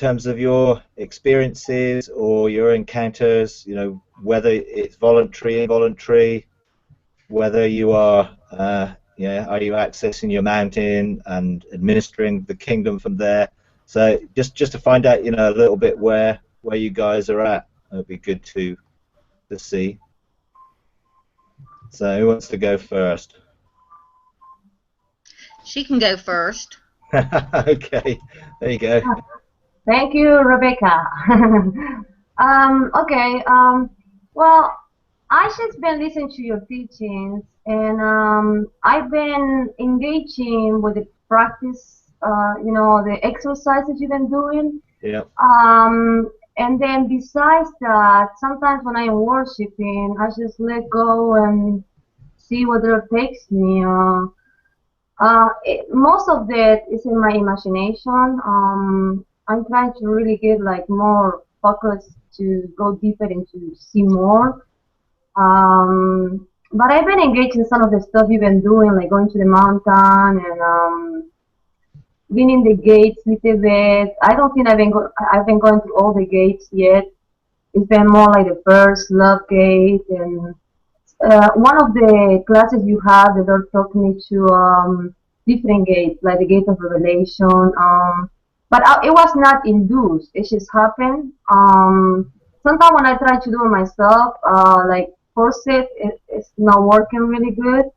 terms of your experiences or your encounters, whether it's voluntary, involuntary, whether you are, are you accessing your mountain and administering the kingdom from there? So just to find out, a little bit where you guys are at, it'd be good to see. So who wants to go first? She can go first. Okay, there you go. Thank you, Rebecca. Okay. Well, I just been listening to your teachings, and I've been engaging with the practice, the exercises you've been doing. Yeah. And then besides that, sometimes when I am worshiping, I just let go and see where it takes me. Most of that is in my imagination. I'm trying to really get like more focus to go deeper and to see more. But I've been engaged in some of the stuff you've been doing, like going to the mountain and being in the gates a little bit. I don't think I've been going through all the gates yet. It's been more like the first love gate, and one of the classes you had, the Lord took me to different gates, like the gate of revelation. But it was not induced; it just happened. Sometimes when I try to do it myself, like force it's not working really good.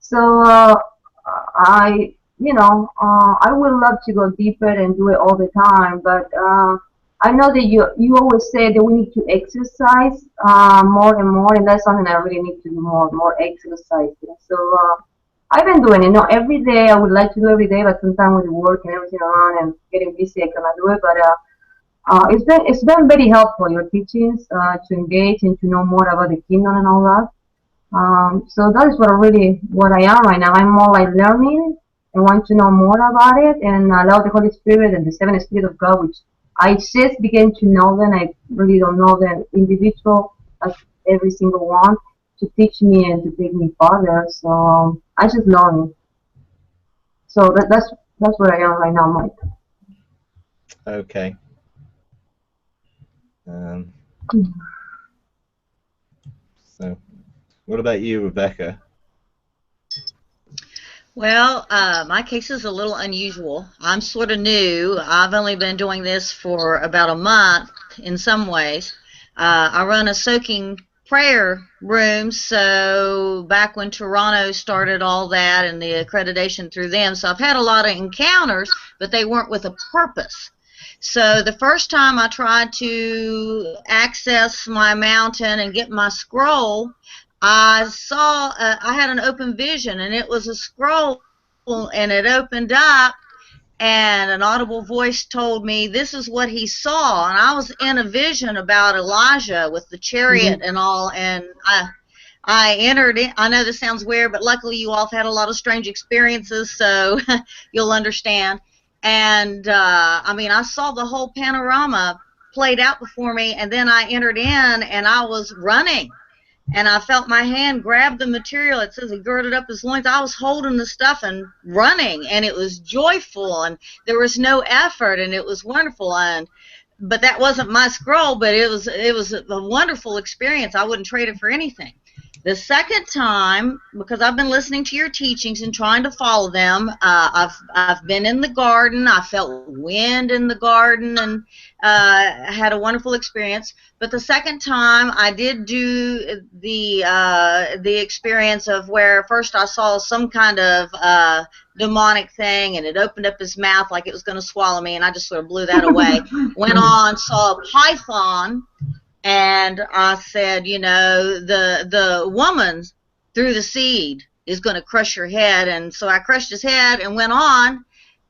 So I would love to go deeper and do it all the time, but I know that you always say that we need to exercise more and more, and that's something I really need to do more exercise. So I've been doing it. Every day I would like to do every day, but sometimes with work and everything around and getting busy, I cannot do it. But it's been very helpful, your teachings, to engage and to know more about the kingdom and all that. So that is what I am right now. I'm more like learning and want to know more about it, and allow the Holy Spirit and the seven Spirit of God, which I just began to know them. I really don't know them individual as every single one, to teach me and to take me further. So I just learn. So that's where I am right now, Mike. Okay. So, what about you, Rebecca? Well, my case is a little unusual. I'm sort of new. I've only been doing this for about a month in some ways. I run a soaking prayer room, so back when Toronto started all that and the accreditation through them, so I've had a lot of encounters, but they weren't with a purpose. So the first time I tried to access my mountain and get my scroll, I saw, I had an open vision, and it was a scroll, and it opened up, and an audible voice told me this is what he saw, and I was in a vision about Elijah with the chariot and all, and I entered it. I know this sounds weird, but luckily you all have had a lot of strange experiences, so you'll understand. And I mean, I saw the whole panorama played out before me, and then I entered in, and I was running. And I felt my hand grab the material. It says he girded up his loins. I was holding the stuff and running, and it was joyful, and there was no effort, and it was wonderful. But that wasn't my scroll, but it was a wonderful experience. I wouldn't trade it for anything. The second time, because I've been listening to your teachings and trying to follow them, I've been in the garden. I felt wind in the garden, and had a wonderful experience. But the second time, I did do the experience of where first I saw some kind of demonic thing, and it opened up his mouth like it was going to swallow me, and I just sort of blew that away. Went on, saw a python. And I said, the woman threw the seed is going to crush your head. And so I crushed his head and went on.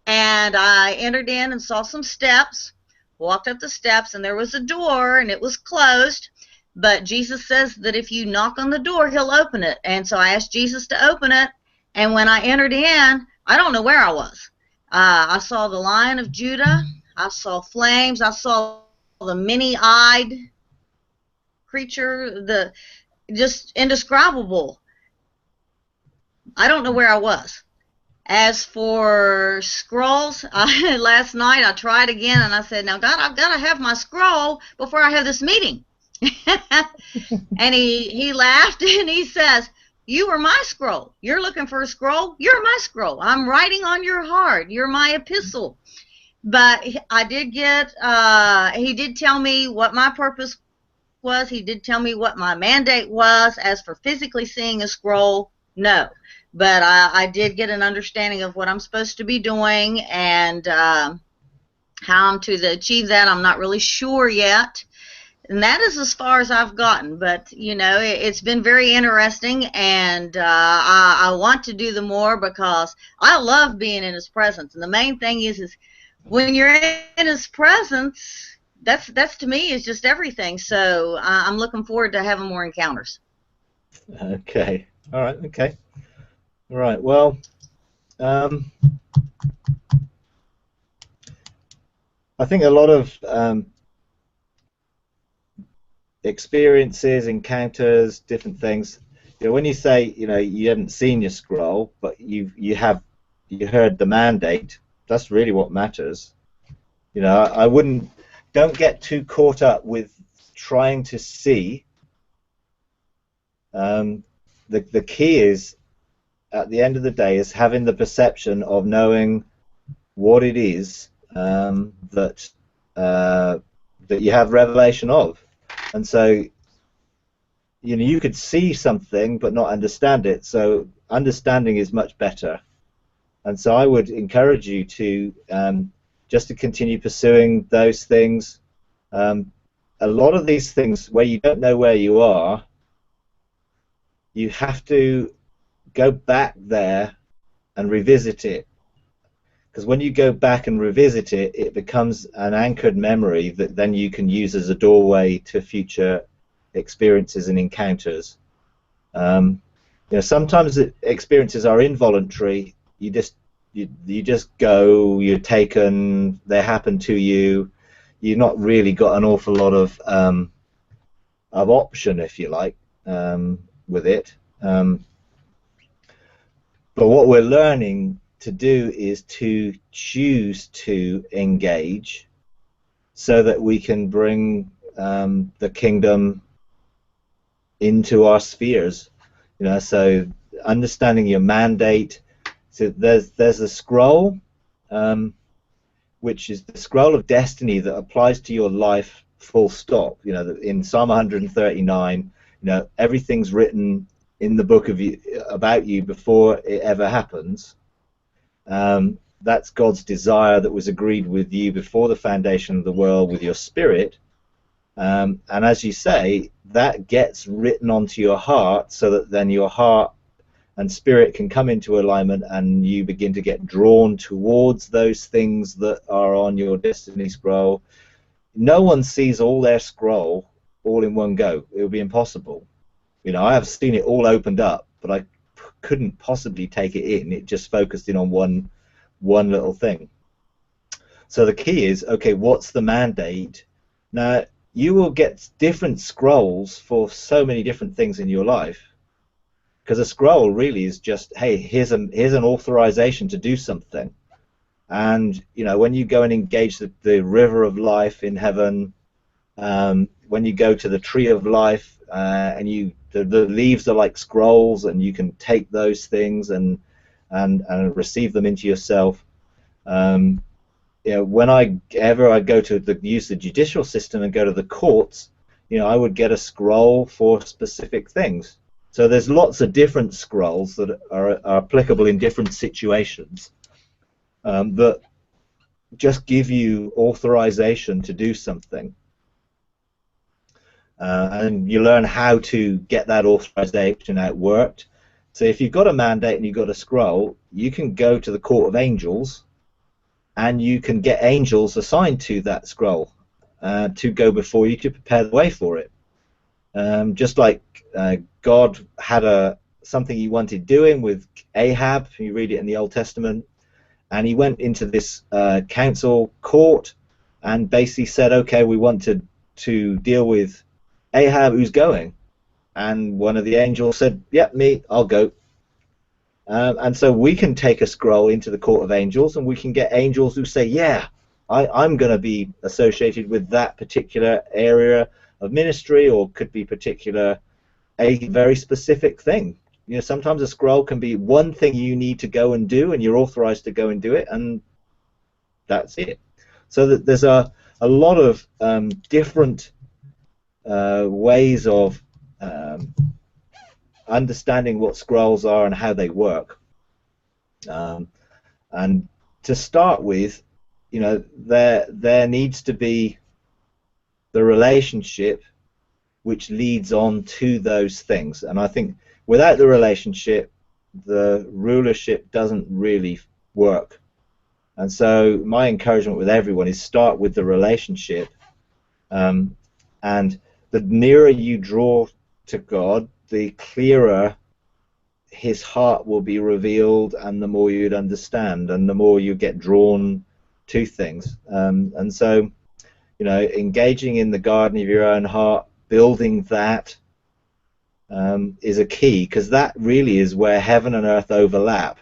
And I entered in and saw some steps, walked up the steps, and there was a door, and it was closed. But Jesus says that if you knock on the door, he'll open it. And so I asked Jesus to open it. And when I entered in, I don't know where I was. I saw the Lion of Judah. I saw flames. I saw the many-eyed creature, the just indescribable. I don't know where I was. As for scrolls, last night I tried again and I said, now God, I've got to have my scroll before I have this meeting. And he laughed and he says, you are my scroll. You're looking for a scroll? You're my scroll. I'm writing on your heart. You're my epistle. But I did get, he did tell me what my purpose was. He did tell me what my mandate was. As for physically seeing a scroll, no. But I did get an understanding of what I'm supposed to be doing, and how I'm to achieve that, I'm not really sure yet. And that is as far as I've gotten. But, you know, it's been very interesting, and I want to do the more because I love being in his presence. And the main thing is when you're in his presence, that's to me is just everything. So I'm looking forward to having more encounters. Okay. All right. Okay. All right. Well, I think a lot of experiences, encounters, different things. You know, when you say, you know, you haven't seen your scroll, but you heard the mandate. That's really what matters. You know, don't get too caught up with trying to see. The key is, at the end of the day, is having the perception of knowing what it is that you have revelation of. And so, you know, you could see something but not understand it. So understanding is much better. And so I would encourage you to just to continue pursuing those things. A lot of these things where you don't know where you are, you have to go back there and revisit it. Because when you go back and revisit it, it becomes an anchored memory that then you can use as a doorway to future experiences and encounters. You know, sometimes experiences are involuntary. You just go, you're taken, they happen to you. You've not really got an awful lot of option, if you like, with it. But what we're learning to do is to choose to engage so that we can bring the kingdom into our spheres. You know, so understanding your mandate. So there's a scroll, which is the scroll of destiny that applies to your life, full stop. You know, in Psalm 139, you know, everything's written in the book of you, about you before it ever happens. That's God's desire that was agreed with you before the foundation of the world with your spirit. And as you say, that gets written onto your heart so that then your heart and spirit can come into alignment and you begin to get drawn towards those things that are on your destiny scroll. No one sees all their scroll all in one go. It would be impossible. You know, I have seen it all opened up, but I couldn't possibly take it in. It just focused in on one little thing. So the key is, okay, what's the mandate? Now, you will get different scrolls for so many different things in your life. Because a scroll really is just, hey, here's an authorization to do something. And, you know, when you go and engage the river of life in heaven, when you go to the tree of life, and the leaves are like scrolls, and you can take those things and receive them into yourself. You know, whenever I go to use the judicial system and go to the courts, you know, I would get a scroll for specific things. So there's lots of different scrolls that are applicable in different situations that just give you authorization to do something. And you learn how to get that authorization outworked. So if you've got a mandate and you've got a scroll, you can go to the court of angels and you can get angels assigned to that scroll to go before you to prepare the way for it. Just like God had something he wanted doing with Ahab, you read it in the Old Testament, and he went into this council court and basically said, okay, we want to deal with Ahab, who's going? And one of the angels said, yep, me, I'll go. And so we can take a scroll into the court of angels, and we can get angels who say, yeah, I'm going to be associated with that particular area of ministry, or could be a very specific thing. You know, sometimes a scroll can be one thing you need to go and do, and you're authorized to go and do it, and that's it. So that there's a lot of different ways of understanding what scrolls are and how they work. And to start with, you know, there needs to be the relationship which leads on to those things. And I think without the relationship, the rulership doesn't really work. And so my encouragement with everyone is start with the relationship. And the nearer you draw to God, the clearer his heart will be revealed, and the more you'd understand, and the more you get drawn to things. And so, you know, engaging in the garden of your own heart, building that is a key, because that really is where heaven and earth overlap,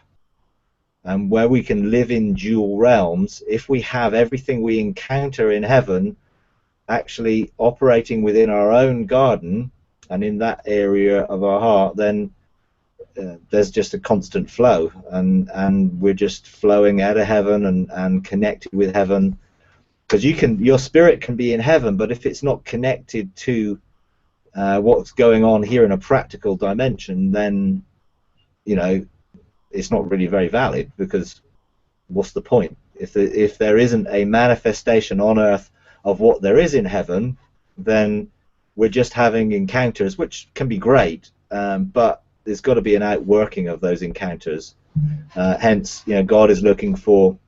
and where we can live in dual realms. If we have everything we encounter in heaven actually operating within our own garden and in that area of our heart, then there's just a constant flow, and we're just flowing out of heaven and connected with heaven. Because your spirit can be in heaven, but if it's not connected to what's going on here in a practical dimension, then, you know, it's not really very valid, because what's the point? If there isn't a manifestation on earth of what there is in heaven, then we're just having encounters, which can be great, but there's got to be an outworking of those encounters. Hence, you know, God is looking for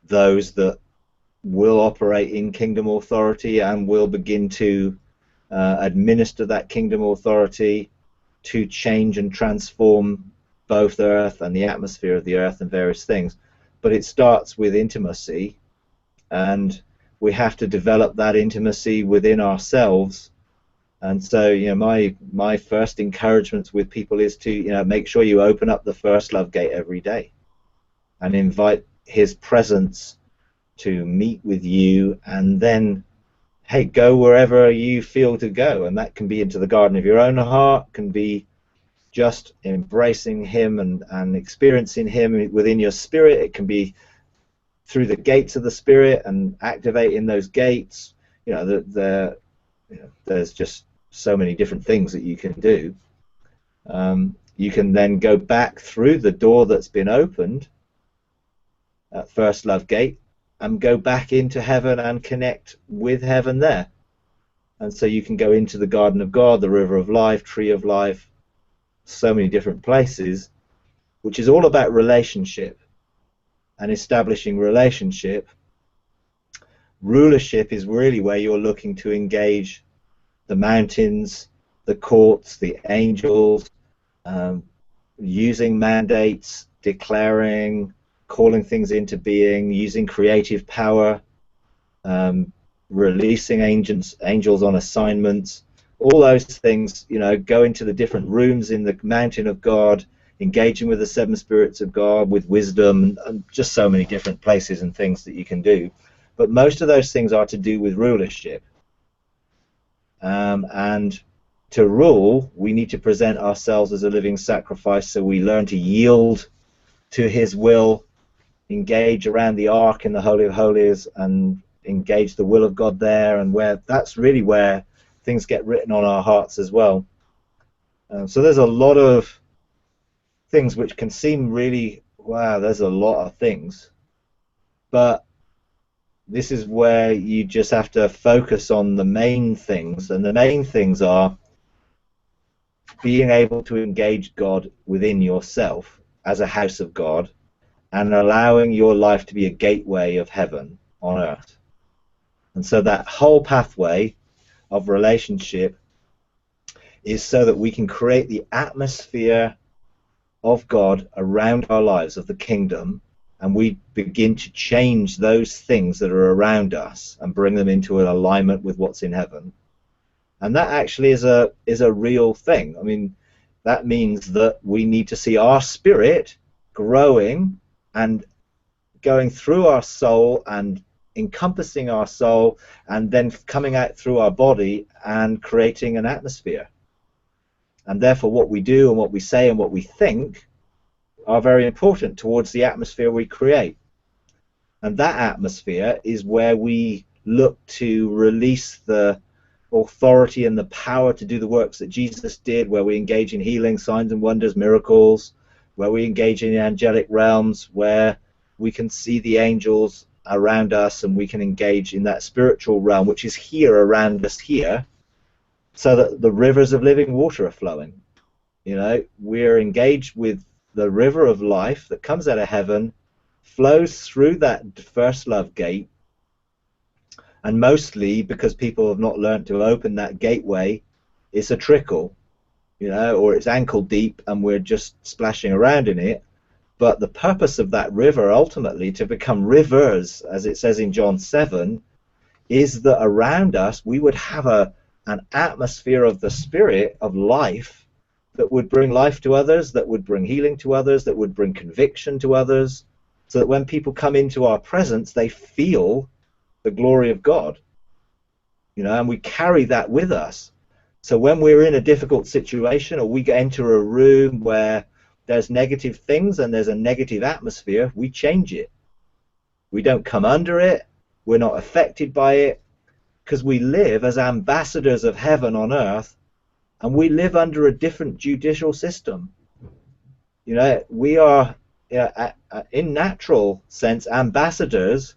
those that will operate in kingdom authority and will begin to administer that kingdom authority to change and transform both earth and the atmosphere of the earth and various things. But it starts with intimacy, and we have to develop that intimacy within ourselves. And so, you know, my first encouragement with people is to, you know, make sure you open up the first love gate every day and invite his presence to meet with you, and then, hey, go wherever you feel to go. And that can be into the garden of your own heart, can be just embracing him and experiencing him within your spirit. It can be through the gates of the spirit and activating those gates. You know, there's just so many different things that you can do. You can then go back through the door that's been opened at first love gate and go back into heaven and connect with heaven there. And so you can go into the garden of God, the river of life, tree of life, so many different places, which is all about relationship and establishing relationship. Rulership is really where you're looking to engage the mountains, the courts, the angels, using mandates, declaring, calling things into being, using creative power, releasing angels on assignments, all those things. You know, go into the different rooms in the mountain of God, engaging with the seven spirits of God, with wisdom, and just so many different places and things that you can do. But most of those things are to do with rulership. And to rule, we need to present ourselves as a living sacrifice, so we learn to yield to his will, engage around the ark in the Holy of Holies, and engage the will of God there, and where that's really where things get written on our hearts as well. So there's a lot of things which can seem really, wow, there's a lot of things, but this is where you just have to focus on the main things, and the main things are being able to engage God within yourself as a house of God, and allowing your life to be a gateway of heaven on earth. And so that whole pathway of relationship is so that we can create the atmosphere of God around our lives, of the kingdom, and we begin to change those things that are around us and bring them into an alignment with what's in heaven. And that actually is a real thing. I mean, that means that we need to see our spirit growing and going through our soul and encompassing our soul, and then coming out through our body and creating an atmosphere. And therefore what we do and what we say and what we think are very important towards the atmosphere we create. And that atmosphere is where we look to release the authority and the power to do the works that Jesus did, where we engage in healing, signs and wonders, miracles, where we engage in the angelic realms, where we can see the angels around us and we can engage in that spiritual realm which is here around us here, so that the rivers of living water are flowing. You know, we're engaged with the river of life that comes out of heaven, flows through that first love gate, and mostly because people have not learned to open that gateway, it's a trickle, you know, or it's ankle deep and we're just splashing around in it. But the purpose of that river ultimately to become rivers, as it says in John 7, is that around us we would have an atmosphere of the Spirit of life that would bring life to others, that would bring healing to others, that would bring conviction to others, so that when people come into our presence, they feel the glory of God, you know, and we carry that with us. So when we're in a difficult situation, or we enter a room where there's negative things and there's a negative atmosphere, we change it. We don't come under it. We're not affected by it, because we live as ambassadors of heaven on earth, and we live under a different judicial system. You know, we are, in natural sense, ambassadors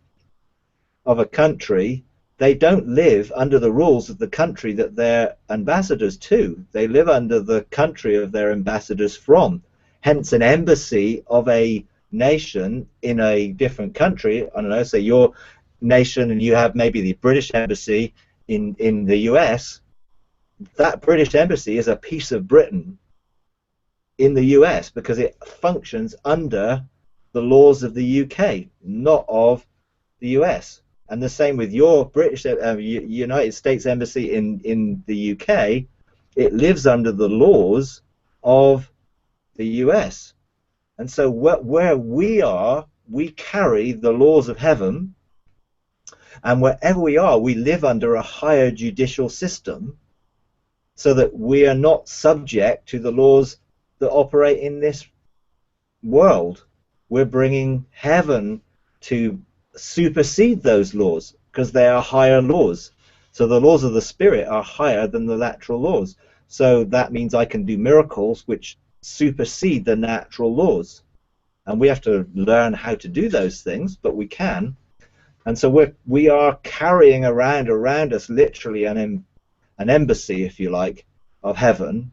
of a country. They don't live under the rules of the country that they're ambassadors to. They live under the country of their ambassadors from. Hence, an embassy of a nation in a different country, I don't know, say your nation and you have maybe the British embassy in the US, that British embassy is a piece of Britain in the US because it functions under the laws of the UK, not of the US. And the same with your British United States embassy in the UK. It lives under the laws of the US. And so where we are, we carry the laws of heaven, and wherever we are, we live under a higher judicial system, so that we are not subject to the laws that operate in this world. We're bringing heaven to supersede those laws, because they are higher laws. So the laws of the Spirit are higher than the natural laws. So that means I can do miracles which supersede the natural laws. And we have to learn how to do those things, but we can. And so we are carrying around us literally an embassy, if you like, of heaven,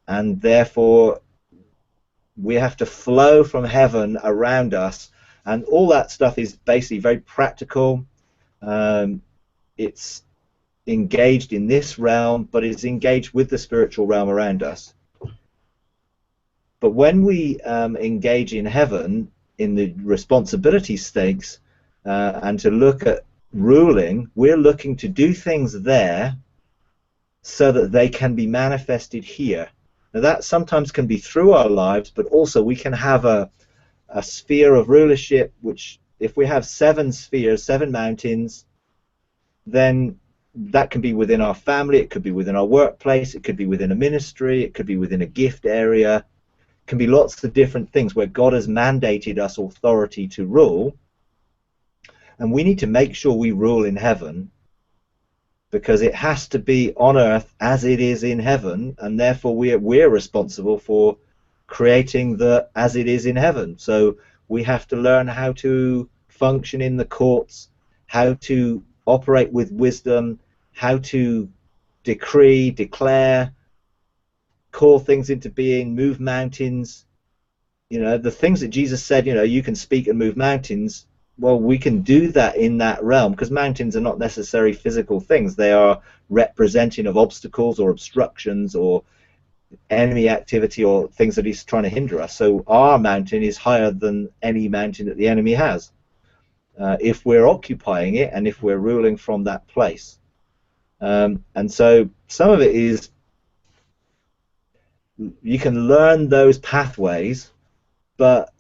and therefore we have to flow from heaven around us. And all that stuff is basically very practical. It's engaged in this realm, but it's engaged with the spiritual realm around us. But when we engage in heaven, in the responsibility stakes, and to look at ruling, we're looking to do things there so that they can be manifested here. Now that sometimes can be through our lives, but also we can have a sphere of rulership, which if we have 7 spheres, 7 mountains, then that can be within our family, it could be within our workplace, it could be within a ministry, it could be within a gift area. It can be lots of different things where God has mandated us authority to rule, and we need to make sure we rule in heaven, because it has to be on earth as it is in heaven, and therefore we're responsible for creating the as it is in heaven. So we have to learn how to function in the courts, how to operate with wisdom, how to decree, declare, call things into being, move mountains. You know, the things that Jesus said, you know, you can speak and move mountains. Well, we can do that in that realm, because mountains are not necessarily physical things. They are representing of obstacles or obstructions or enemy activity or things that he's trying to hinder us. So our mountain is higher than any mountain that the enemy has, if we're occupying it and if we're ruling from that place. And so some of it is you can learn those pathways, but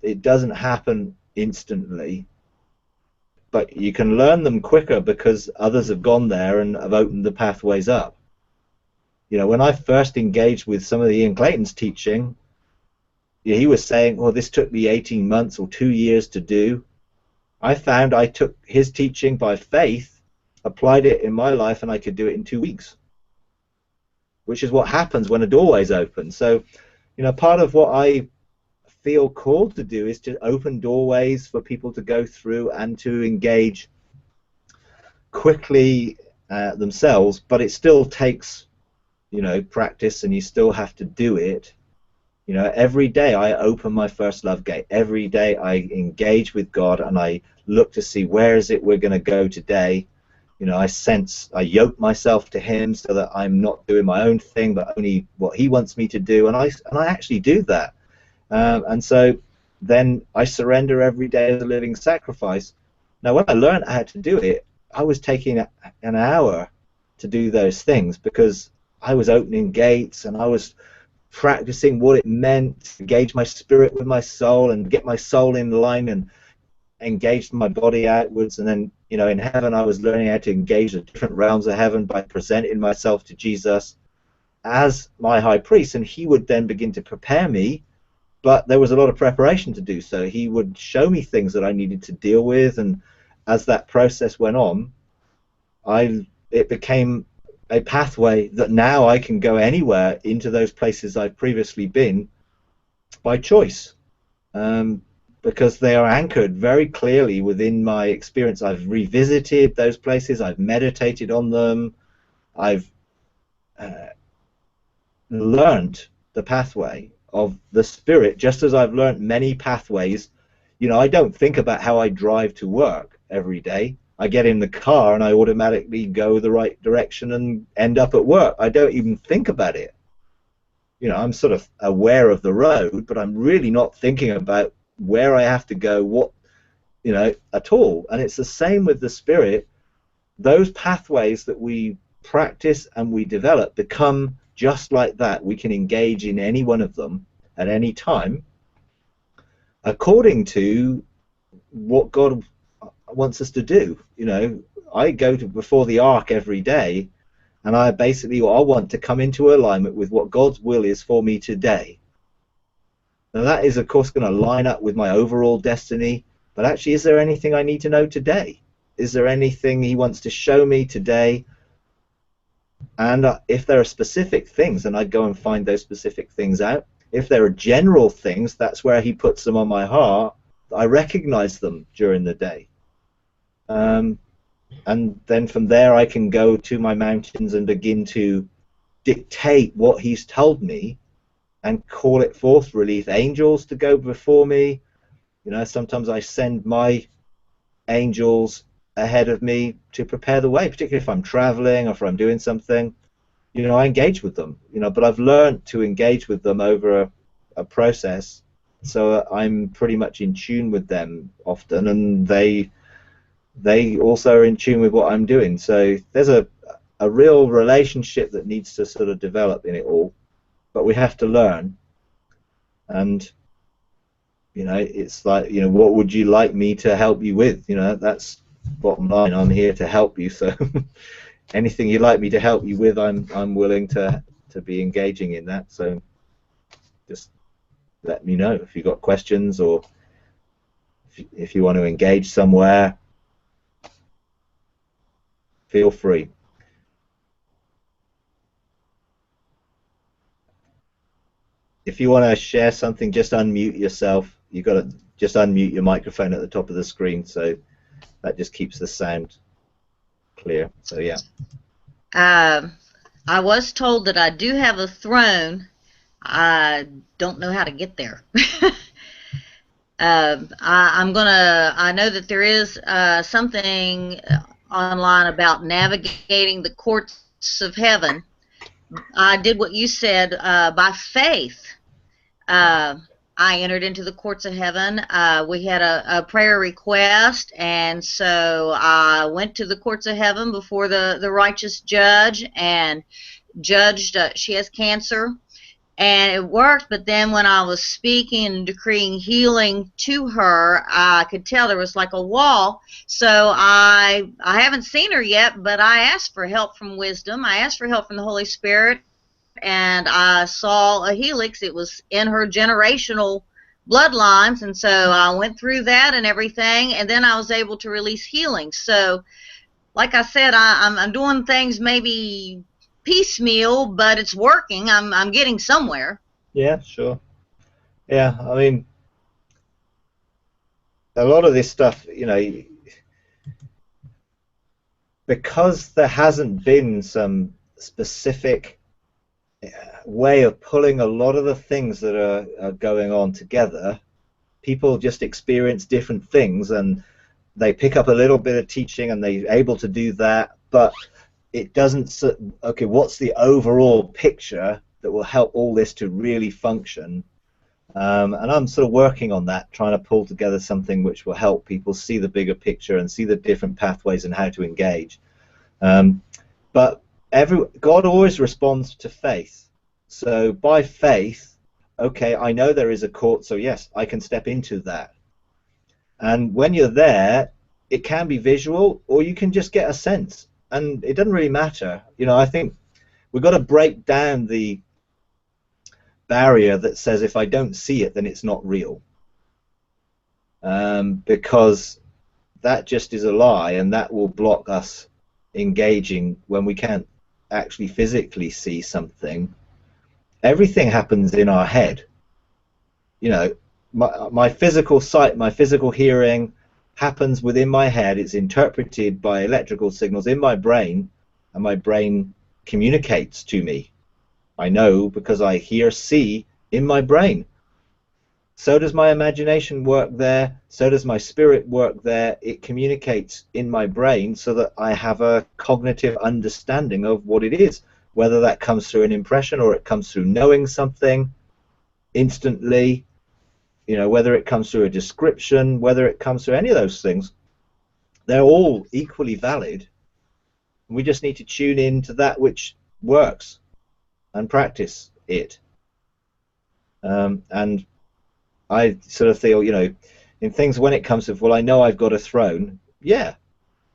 it doesn't happen instantly. But you can learn them quicker because others have gone there and have opened the pathways up. When I first engaged with some of the Ian Clayton's teaching, he was saying, well, this took me 18 months or 2 years to do. I found I took his teaching by faith, applied it in my life, and I could do it in 2 weeks, which is what happens when a doorway's open. So, part of what I feel called to do is to open doorways for people to go through and to engage quickly themselves, but it still takes, practice, and you still have to do it. Every day I open my first love gate. Every day I engage with God and I look to see where is it we're going to go today. I yoke myself to Him so that I'm not doing my own thing, but only what He wants me to do, and I actually do that. And so then I surrender every day as a living sacrifice. Now, when I learned how to do it, I was taking an hour to do those things because I was opening gates and I was practicing what it meant to engage my spirit with my soul and get my soul in line and engage my body outwards. And then, in heaven, I was learning how to engage the different realms of heaven by presenting myself to Jesus as my high priest, and He would then begin to prepare me. But there was a lot of preparation to do so. He would show me things that I needed to deal with, and as that process went on, it became a pathway that now I can go anywhere into those places I've previously been by choice, because they are anchored very clearly within my experience. I've revisited those places, I've meditated on them, I've learned the pathway of the Spirit, just as I've learned many pathways. I don't think about how I drive to work every day. I get in the car and I automatically go the right direction and end up at work. I don't even think about it. I'm sort of aware of the road, but I'm really not thinking about where I have to go, at all. And it's the same with the Spirit. Those pathways that we practice and we develop become just like that. We can engage in any one of them at any time according to what God wants us to do. I go before the ark every day, and I want to come into alignment with what God's will is for me today. Now that is, of course, going to line up with my overall destiny, but actually, is there anything I need to know today? Is there anything He wants to show me today? And if there are specific things, then I'd go and find those specific things out. If there are general things, that's where He puts them on my heart. I recognize them during the day. And then from there I can go to my mountains and begin to dictate what He's told me and call it forth, release angels to go before me. Sometimes I send my angels ahead of me to prepare the way, particularly if I'm traveling or if I'm doing something. I engage with them, but I've learned to engage with them over a process, so I'm pretty much in tune with them often, and they also are in tune with what I'm doing. So there's a real relationship that needs to sort of develop in it all, but we have to learn. And it's like, what would you like me to help you with? That's bottom line. I'm here to help you, so anything you'd like me to help you with, I'm willing to be engaging in that. So just let me know if you've got questions, or if you want to engage somewhere, feel free. If you want to share something, just unmute yourself. You've got to just unmute your microphone at the top of the screen, so that just keeps the sound clear. So yeah. I was told that I do have a throne. I don't know how to get there. I know that there is something online about navigating the courts of heaven. I did what you said by faith. I entered into the courts of heaven. We had a prayer request, and so I went to the courts of heaven before the righteous judge and judged. She has cancer, and it worked. But then when I was speaking and decreeing healing to her, I could tell there was like a wall. So I haven't seen her yet, but I asked for help from wisdom. I asked for help from the Holy Spirit, and I saw a helix. It was in her generational bloodlines, and so I went through that and everything, and then I was able to release healing. So like I said, I'm doing things maybe piecemeal, but it's working. I'm getting somewhere. Yeah, sure. Yeah, I mean, a lot of this stuff, you know, because there hasn't been some specific way of pulling a lot of the things that are going on together, people just experience different things, and they pick up a little bit of teaching and they're able to do that, but it doesn't, okay, what's the overall picture that will help all this to really function? And I'm sort of working on that, trying to pull together something which will help people see the bigger picture and see the different pathways and how to engage. But God always responds to faith. So by faith, okay, I know there is a court, so yes, I can step into that. And when you're there, it can be visual, or you can just get a sense, and it doesn't really matter. You know, I think we've got to break down the barrier that says if I don't see it, then it's not real, because that just is a lie, and that will block us engaging when we can't actually physically see something. Everything happens in our head. You know, my physical sight, my physical hearing happens within my head. It's interpreted by electrical signals in my brain, and my brain communicates to me. I know because I hear, see in my brain. So does my imagination work there, so does my spirit work there. It communicates in my brain so that I have a cognitive understanding of what it is, whether that comes through an impression or it comes through knowing something instantly, you know, whether it comes through a description, whether it comes through any of those things. They're all equally valid. We just need to tune in to that which works and practice it. And I sort of feel, you know, in things when it comes to, well, I know I've got a throne, yeah.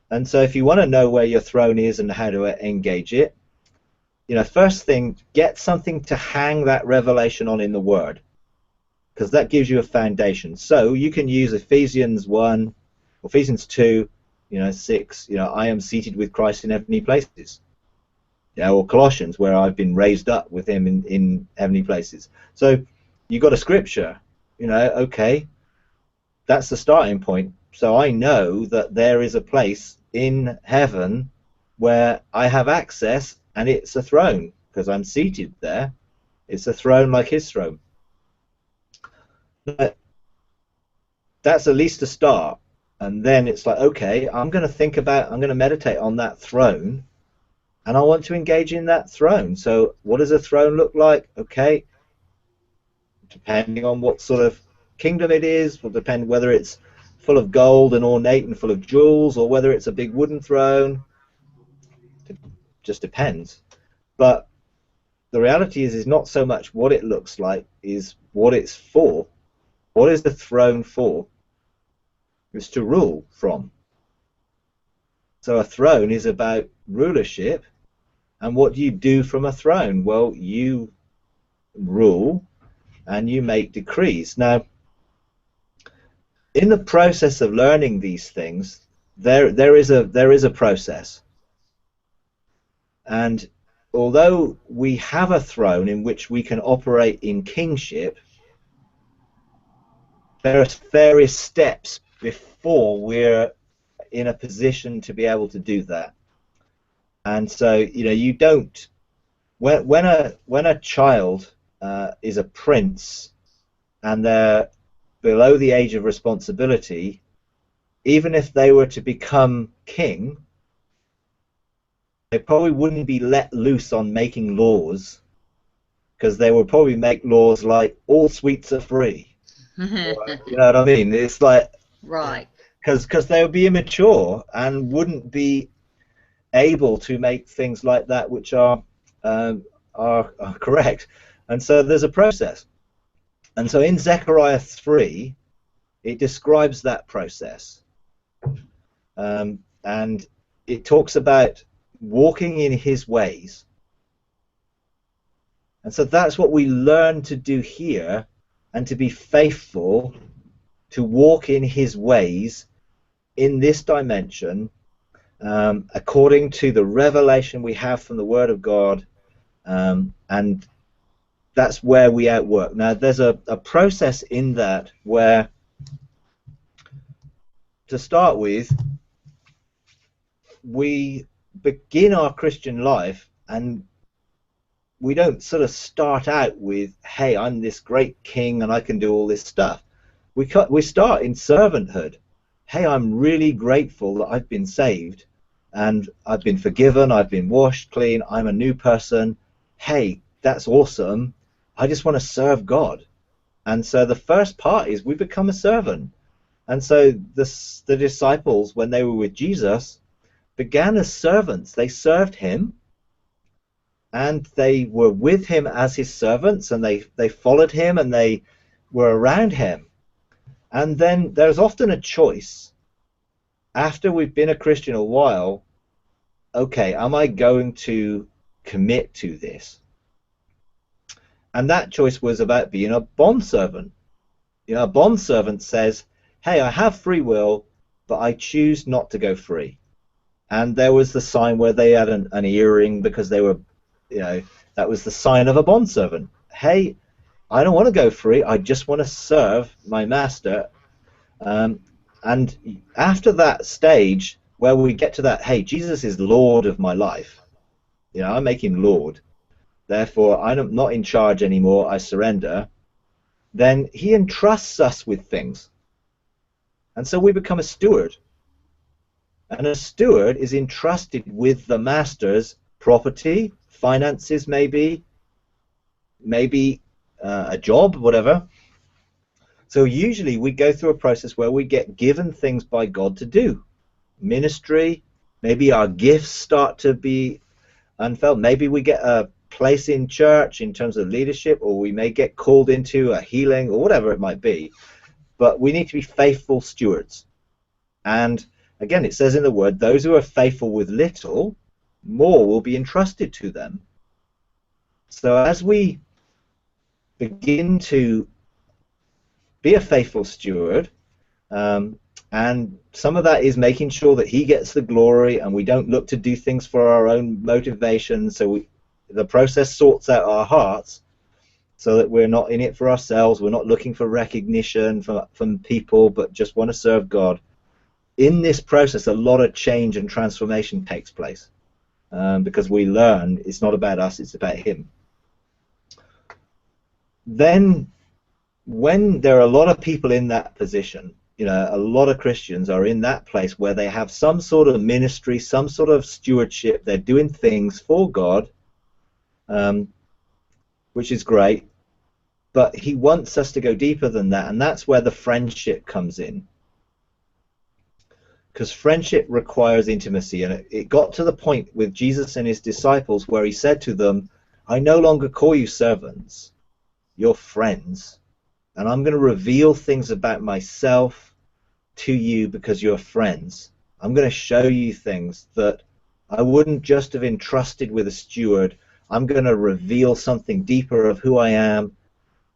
And so if you want to know where your throne is and how to engage it, you know, first thing, get something to hang that revelation on in the Word, because that gives you a foundation. So you can use Ephesians 1, or Ephesians 2, you know, 6, you know, I am seated with Christ in heavenly places. Yeah, or Colossians, where I've been raised up with him in heavenly places. So you got a scripture, you know, okay, that's the starting point. So I know that there is a place in heaven where I have access, and it's a throne, because I'm seated there. It's a throne like his throne. But that's at least a start. And then it's like, okay, I'm going to meditate on that throne, and I want to engage in that throne. So what does a throne look like? Okay, depending on what sort of kingdom it is, will depend whether it's full of gold and ornate and full of jewels, or whether it's a big wooden throne. It just depends. But the reality is not so much what it looks like, is what it's for. What is the throne for? It's to rule from. So a throne is about rulership. And what do you do from a throne? Well, you rule and you make decrees. Now, in the process of learning these things, there is a process. And although we have a throne in which we can operate in kingship, there are various steps before we're in a position to be able to do that. And so, you know, you don't, when a child is a prince and they're below the age of responsibility, even if they were to become king, they probably wouldn't be let loose on making laws, because they would probably make laws like all sweets are free. You know what I mean? It's like, right, because they would be immature and wouldn't be able to make things like that which are correct. And so there's a process. And so in Zechariah 3, it describes that process. And it talks about walking in his ways. And so that's what we learn to do here, and to be faithful, to walk in his ways in this dimension, according to the revelation we have from the Word of God, and that's where we outwork. Now, there's a process in that where, to start with, we begin our Christian life, and we don't sort of start out with, hey, I'm this great king and I can do all this stuff. We start in servanthood. Hey, I'm really grateful that I've been saved and I've been forgiven, I've been washed clean, I'm a new person. Hey, that's awesome. I just want to serve God. And so the first part is we become a servant. And so the disciples, when they were with Jesus, began as servants. They served him, and they were with him as his servants, and they followed him, and they were around him. And then there's often a choice after we've been a Christian a while. Okay, am I going to commit to this? And that choice was about being a bondservant. You know, a bondservant says, hey, I have free will, but I choose not to go free. And there was the sign where they had an earring because they were, you know, that was the sign of a bondservant. Hey, I don't want to go free, I just want to serve my master. And after that stage where we get to that, hey, Jesus is Lord of my life, you know, I make him Lord, therefore I'm not in charge anymore, I surrender, then he entrusts us with things. And so we become a steward. And a steward is entrusted with the master's property, finances maybe a job, whatever. So usually we go through a process where we get given things by God to do. Ministry, maybe our gifts start to be unfelt. Maybe we get a place in church in terms of leadership, or we may get called into a healing or whatever it might be. But we need to be faithful stewards. And again, it says in the Word, those who are faithful with little, more will be entrusted to them. So as we begin to be a faithful steward, and some of that is making sure that he gets the glory, and we don't look to do things for our own motivation, so the process sorts out our hearts so that we're not in it for ourselves, we're not looking for recognition from people, but just want to serve God. In this process, a lot of change and transformation takes place, because we learn it's not about us, it's about him. Then when there are a lot of people in that position, you know, a lot of Christians are in that place where they have some sort of ministry, some sort of stewardship, they're doing things for God, which is great, but he wants us to go deeper than that, and that's where the friendship comes in. Because friendship requires intimacy, and it got to the point with Jesus and his disciples where he said to them, I no longer call you servants, you're friends, and I'm going to reveal things about myself to you because you're friends. I'm going to show you things that I wouldn't just have entrusted with a steward. I'm going to reveal something deeper of who I am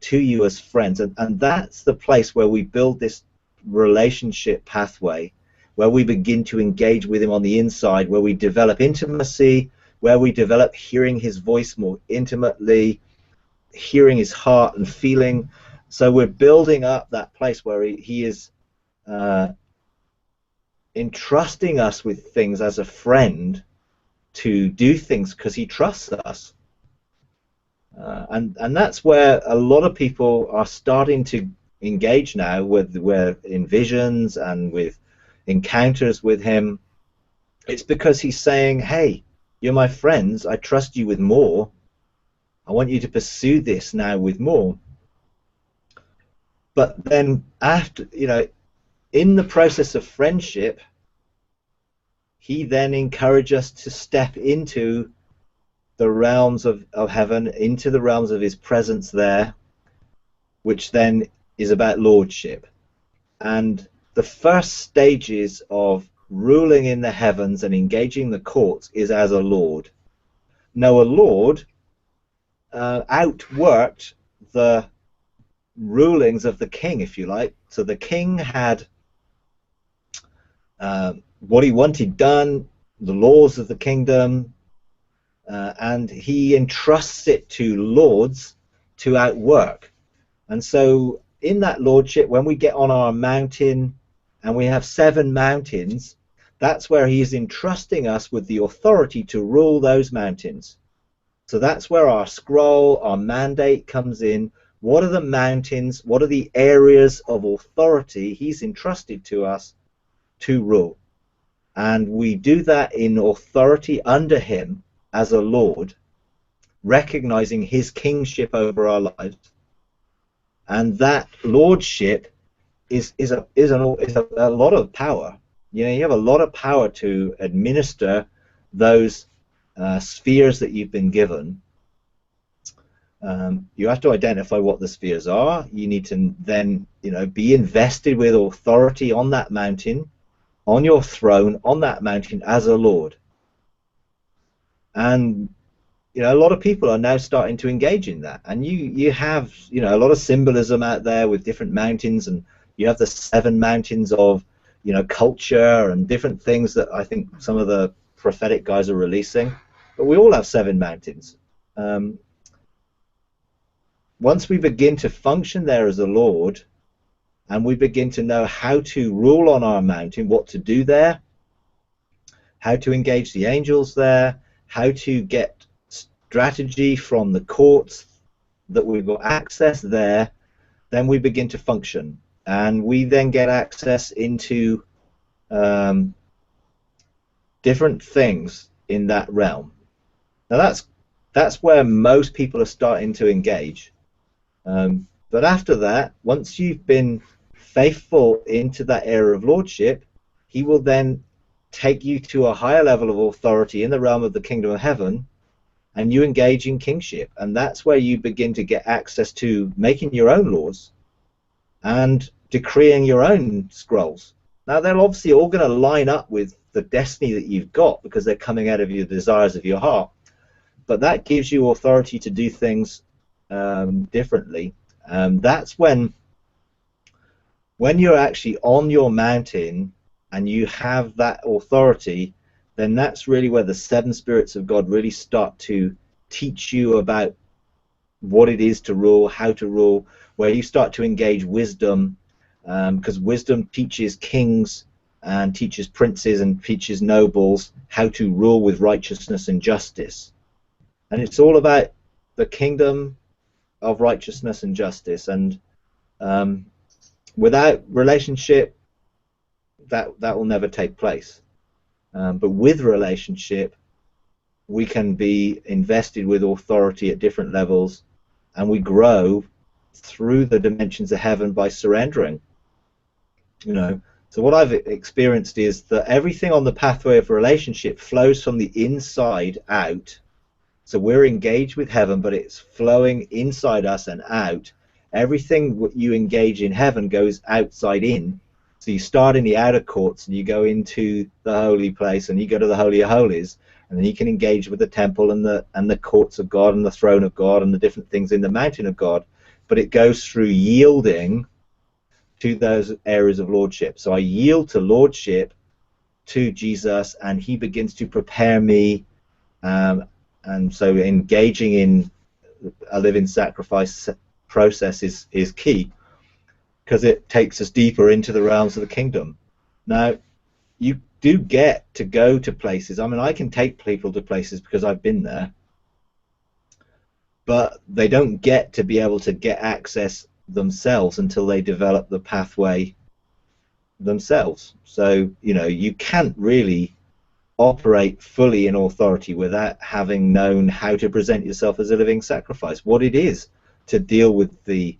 to you as friends, and that's the place where we build this relationship pathway, where we begin to engage with him on the inside, where we develop intimacy, where we develop hearing his voice more intimately, hearing his heart and feeling. So we're building up that place where he is entrusting us with things as a friend to do things because he trusts us. And that's where a lot of people are starting to engage now in visions and with encounters with him. It's because he's saying, hey, you're my friends, I trust you with more, I want you to pursue this now with more. But then after, you know, in the process of friendship, he then encourages us to step into the realms of heaven into the realms of his presence there, which then is about lordship. And the first stages of ruling in the heavens and engaging the courts is as a lord. Now, a lord outworked the rulings of the king, if you like. So the king had what he wanted done, the laws of the kingdom, and he entrusts it to lords to outwork. And so in that lordship, when we get on our mountain, and we have 7 mountains, that's where he is entrusting us with the authority to rule those mountains. So that's where our scroll, our mandate comes in. What are the mountains? What are the areas of authority he's entrusted to us to rule? And we do that in authority under him as a lord, recognizing his kingship over our lives. And that lordship is a lot of power. You know, you have a lot of power to administer those spheres that you've been given. You have to identify what the spheres are. You need to then, you know, be invested with authority on that mountain, on your throne, on that mountain as a lord. And you know, a lot of people are now starting to engage in that. And you have, you know, a lot of symbolism out there with different mountains, and you have the 7 mountains of, you know, culture and different things that I think some of the prophetic guys are releasing. But we all have 7 mountains. Once we begin to function there as a lord, and we begin to know how to rule on our mountain, what to do there, how to engage the angels there, how to get strategy from the courts that we've got access there, then we begin to function. And we then get access into different things in that realm. Now that's where most people are starting to engage. But after that, once you've been faithful into that area of lordship, he will then take you to a higher level of authority in the realm of the kingdom of heaven, and you engage in kingship. And that's where you begin to get access to making your own laws and decreeing your own scrolls. Now, they're obviously all going to line up with the destiny that you've got, because they're coming out of your desires of your heart. But that gives you authority to do things differently. That's when you're actually on your mountain and you have that authority, then that's really where the 7 spirits of God really start to teach you about what it is to rule, how to rule, where you start to engage wisdom, because wisdom teaches kings and teaches princes and teaches nobles how to rule with righteousness and justice. And it's all about the kingdom of righteousness and justice. And without relationship, that will never take place. But with relationship, we can be invested with authority at different levels, and we grow through the dimensions of heaven by surrendering. You know, so what I've experienced is that everything on the pathway of relationship flows from the inside out. So we're engaged with heaven, but it's flowing inside us and out. Everything you engage in heaven goes outside in. So you start in the outer courts and you go into the holy place and you go to the Holy of Holies, and then you can engage with the temple and the courts of God and the throne of God and the different things in the mountain of God. But it goes through yielding to those areas of lordship. So I yield to lordship to Jesus, and he begins to prepare me, and so engaging in a living sacrifice process is key, because it takes us deeper into the realms of the kingdom. Now, you do get to go to places. I mean, I can take people to places because I've been there, but they don't get to be able to get access themselves until they develop the pathway themselves. So, you know, you can't really operate fully in authority without having known how to present yourself as a living sacrifice, what it is to deal with the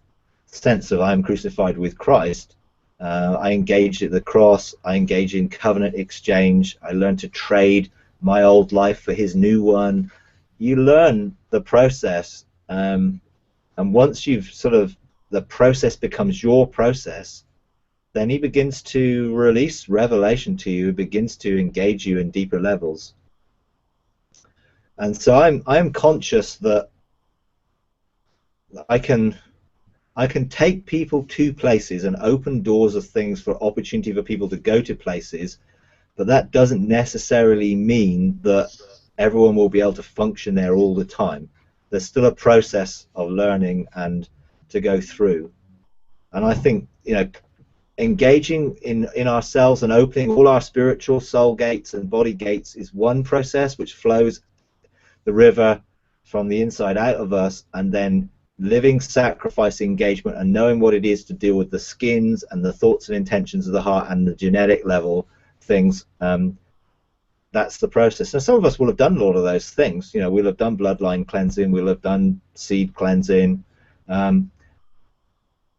sense of I'm crucified with Christ. I engaged at the cross. I engage in covenant exchange. I learned to trade my old life for his new one. you learn the process, and once you've sort of, the process becomes your process, then he begins to release revelation to you, begins to engage you in deeper levels. And so I'm conscious that I can take people to places and open doors of things for opportunity for people to go to places, but that doesn't necessarily mean that everyone will be able to function there all the time. There's still a process of learning and to go through. And I think, engaging in ourselves and opening all our spiritual soul gates and body gates is one process which flows the river from the inside out of us, and then living sacrifice engagement and knowing what it is to deal with the skins and the thoughts and intentions of the heart and the genetic level things. That's the process. Now, some of us will have done a lot of those things. We'll have done bloodline cleansing, we'll have done seed cleansing, and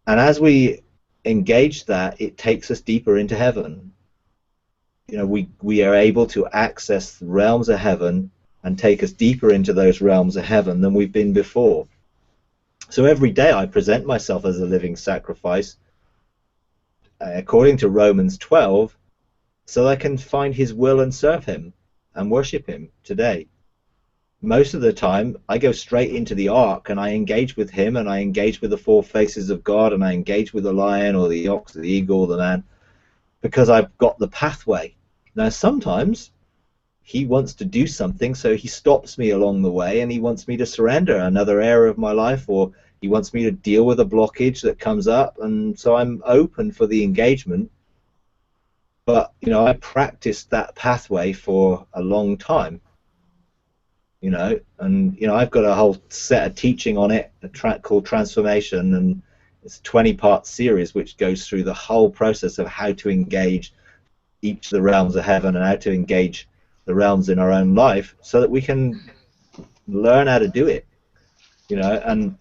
as we engage that, it takes us deeper into heaven. We are able to access the realms of heaven and take us deeper into those realms of heaven than we've been before. So every day I present myself as a living sacrifice, according to Romans 12, so that I can find his will and serve him and worship him today. Most of the time I go straight into the ark and I engage with him, and I engage with the four faces of God, and I engage with the lion or the ox, the eagle, the man, because I've got the pathway. Now sometimes he wants to do something, so he stops me along the way and he wants me to surrender another area of my life, or he wants me to deal with a blockage that comes up, and so I'm open for the engagement. But I practiced that pathway for a long time, and I've got a whole set of teaching on it, a track called Transformation, and it's a 20-part series which goes through the whole process of how to engage each of the realms of heaven and how to engage the realms in our own life, so that we can learn how to do it. And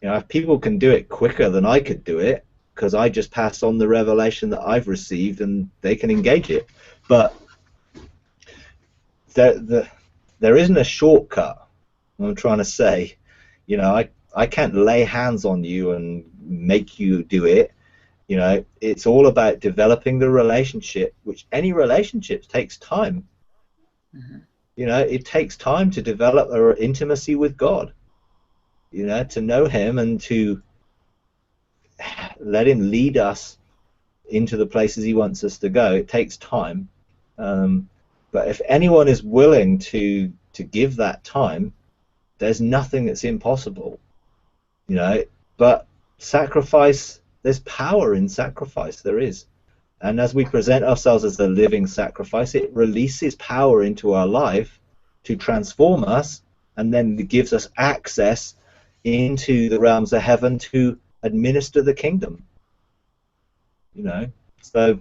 if people can do it quicker than I could do it, because I just pass on the revelation that I've received and they can engage it. But there isn't a shortcut. I'm trying to say, I can't lay hands on you and make you do it. It's all about developing the relationship, which any relationship takes time. Mm-hmm. It takes time to develop our intimacy with God, to know him and to let him lead us into the places he wants us to go. It takes time. But if anyone is willing to give that time, there's nothing that's impossible. But sacrifice, there's power in sacrifice, there is. And as we present ourselves as the living sacrifice, it releases power into our life to transform us, and then it gives us access into the realms of heaven to administer the kingdom. So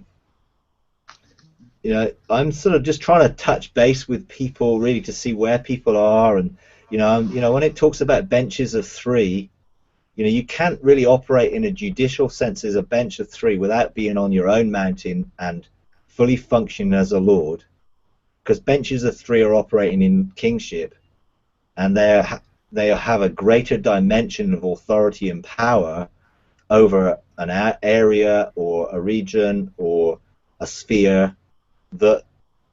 I'm sort of just trying to touch base with people really to see where people are. And when it talks about benches of three, you can't really operate in a judicial sense as a bench of three without being on your own mountain and fully functioning as a lord, because benches of three are operating in kingship, and they have a greater dimension of authority and power over an area or a region or a sphere that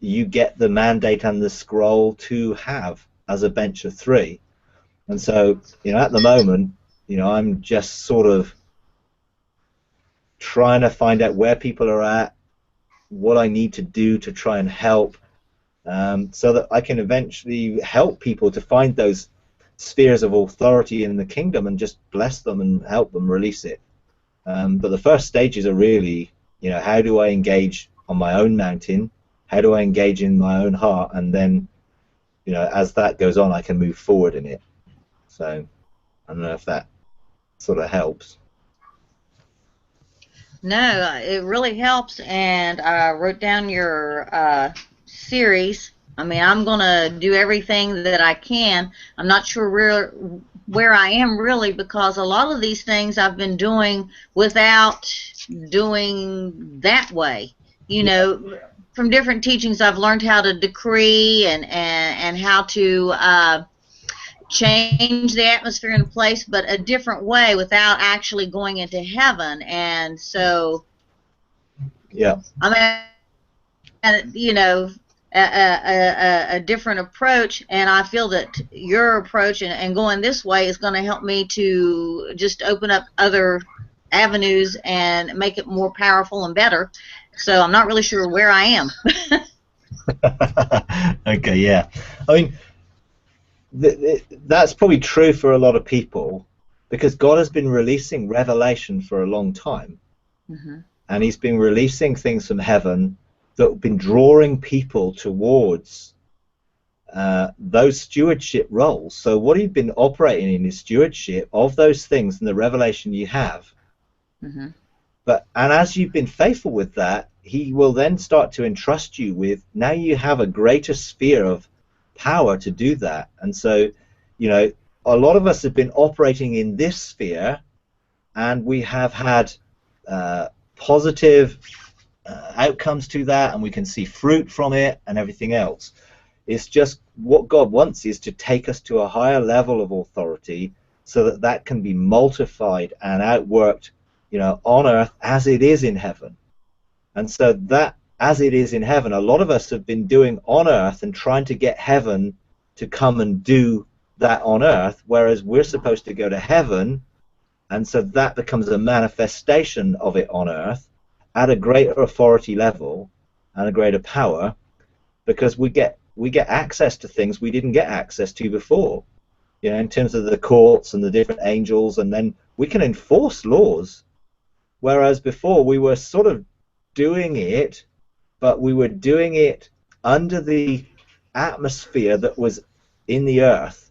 you get the mandate and the scroll to have as a bench of three. And so at the moment I'm just sort of trying to find out where people are at, what I need to do to try and help, so that I can eventually help people to find those spheres of authority in the kingdom and just bless them and help them release it. But the first stages are really, how do I engage on my own mountain? How do I engage in my own heart? And then, as that goes on, I can move forward in it. So I don't know if that sort of helps. No, it really helps, and I wrote down your series. I mean, I'm going to do everything that I can. I'm not sure where I am really, because a lot of these things I've been doing without doing that way. from different teachings, I've learned how to decree and how to change the atmosphere in a place, but a different way without actually going into heaven. And so, Yeah. I mean, you know, a different approach, and I feel that your approach and going this way is going to help me to just open up other avenues and make it more powerful and better. So I'm not really sure where I am. Okay, yeah. I mean, that's probably true for a lot of people, because God has been releasing revelation for a long time. Mm-hmm. And he's been releasing things from heaven that have been drawing people towards those stewardship roles. So what you've been operating in is stewardship of those things and the revelation you have. Mm-hmm. And as you've been faithful with that, he will then start to entrust you with, now you have a greater sphere of power to do that. And so, you know, a lot of us have been operating in this sphere, and we have had positive outcomes to that, and we can see fruit from it and everything else. It's just what God wants is to take us to a higher level of authority, so that that can be multiplied and outworked, you know, on earth as it is in heaven. And so that, as it is in heaven, a lot of us have been doing on earth and trying to get heaven to come and do that on earth, whereas we're supposed to go to heaven, and so that becomes a manifestation of it on earth at a greater authority level and a greater power, because we get access to things we didn't get access to before, you know, in terms of the courts and the different angels, and then we can enforce laws, whereas before we were sort of doing it, but we were doing it under the atmosphere that was in the earth,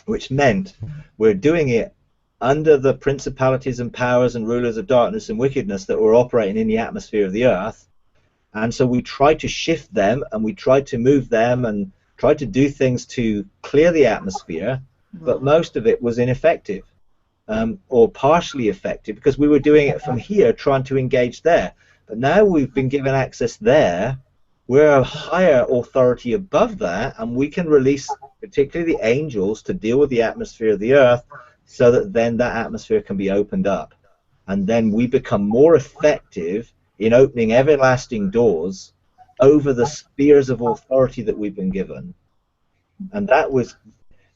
which meant we're doing it under the principalities and powers and rulers of darkness and wickedness that were operating in the atmosphere of the earth. And so we tried to shift them, and we tried to move them, and tried to do things to clear the atmosphere, but most of it was ineffective, or partially effective, because we were doing it from here, trying to engage there. But now we've been given access there, we're a higher authority above that, and we can release particularly the angels to deal with the atmosphere of the earth, so that then that atmosphere can be opened up. And then we become more effective in opening everlasting doors over the spheres of authority that we've been given. And that was,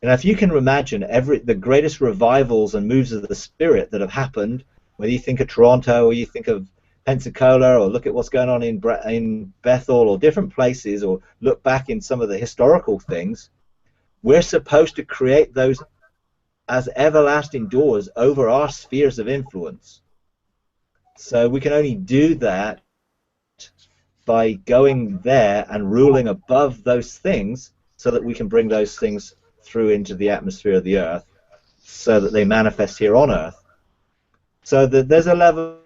and if you can imagine the greatest revivals and moves of the Spirit that have happened, whether you think of Toronto or you think of Pensacola, or look at what's going on in Bethel or different places, or look back in some of the historical things, we're supposed to create those as everlasting doors over our spheres of influence. So we can only do that by going there and ruling above those things, so that we can bring those things through into the atmosphere of the earth, so that they manifest here on earth. So there's a level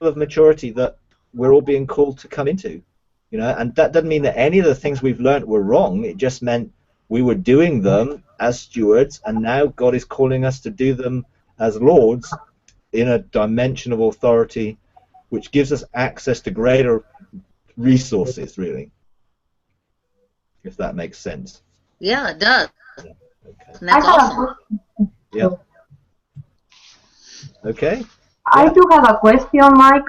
of maturity that we're all being called to come into, you know, and that doesn't mean that any of the things we've learned were wrong. It just meant we were doing them as stewards, and now God is calling us to do them as lords in a dimension of authority which gives us access to greater resources, really, if that makes sense. Yeah, it does. Yeah. Okay. And that's awesome. Yeah. Okay. I do have a question, Mike.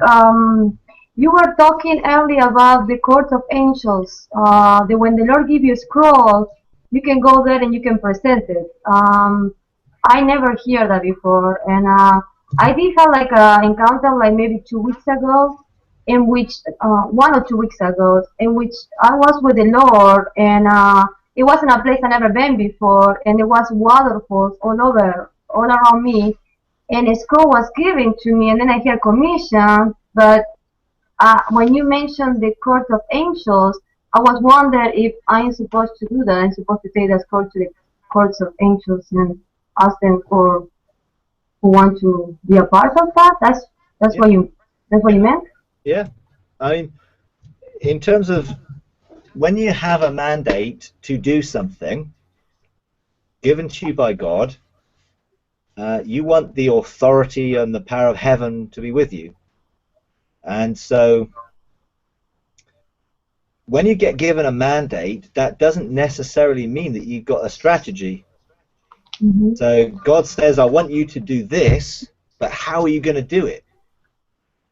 You were talking earlier about the court of angels. That when the Lord gives you a scroll, you can go there and you can present it. I never hear that before, and I did have like an encounter like maybe 2 weeks ago, in which 1 or 2 weeks ago, in which I was with the Lord, and it wasn't a place I never been before, and there was waterfalls all around me, and a scroll was given to me, and then I hear commission. But when you mentioned the court of angels, I was wondering if I'm supposed to do that. I'm supposed to take that scroll to the courts of angels and ask them for who want to be a part of that. That's Yeah. what you meant? Yeah. I mean, in terms of when you have a mandate to do something given to you by God, you want the authority and the power of heaven to be with you. And so when you get given a mandate, that doesn't necessarily mean that you've got a strategy. Mm-hmm. So God says, I want you to do this, but how are you going to do it?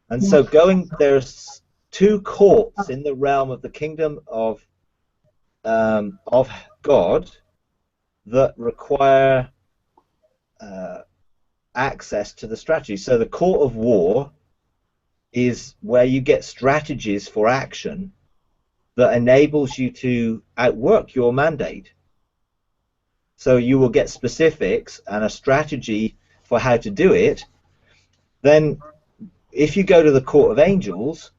And so there's two courts in the realm of the kingdom of God that require access to the strategy. So the court of war is where you get strategies for action that enables you to outwork your mandate. So you will get specifics and a strategy for how to do it. Then if you go to the court of angels,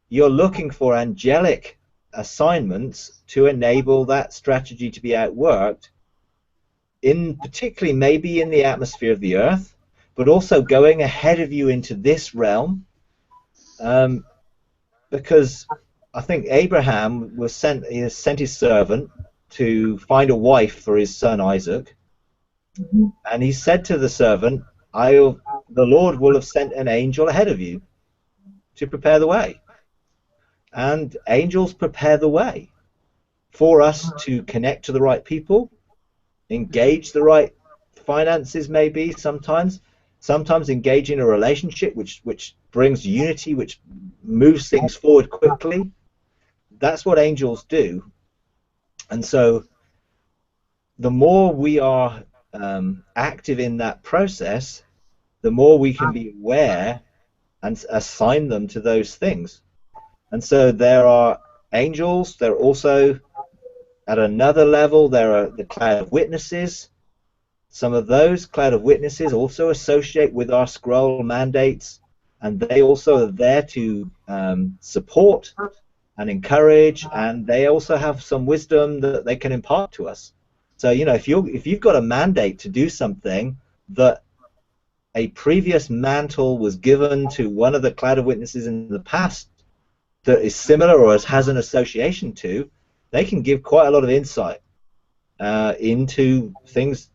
you're looking for angelic assignments to enable that strategy to be outworked, in particularly maybe in the atmosphere of the earth, but also going ahead of you into this realm, because I think Abraham he sent his servant to find a wife for his son Isaac, and he said to the servant, the Lord will have sent an angel ahead of you to prepare the way. And angels prepare the way for us to connect to the right people, engage the right finances, maybe sometimes engage in a relationship which brings unity, which moves things forward quickly. That's what angels do. And so the more we are active in that process, the more we can be aware and assign them to those things. And so there are angels. There are also, at another level, there are the cloud of witnesses. Some of those cloud of witnesses also associate with our scroll mandates, and they also are there to support and encourage, and they also have some wisdom that they can impart to us. So, you know, if you've got a mandate to do something that a previous mantle was given to one of the cloud of witnesses in the past that is similar or has an association to, they can give quite a lot of insight into things,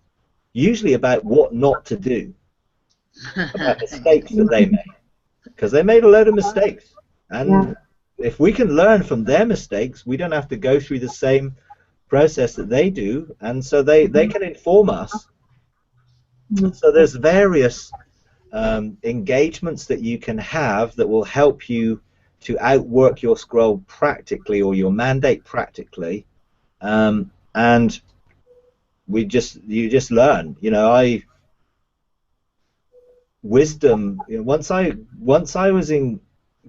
usually about what not to do, about mistakes that they made, because they made a load of mistakes. And if we can learn from their mistakes, we don't have to go through the same process that they do, and so they can inform us. So there's various engagements that you can have that will help you to outwork your scroll practically, or your mandate practically, and you just learn. You know, wisdom. You know, once I was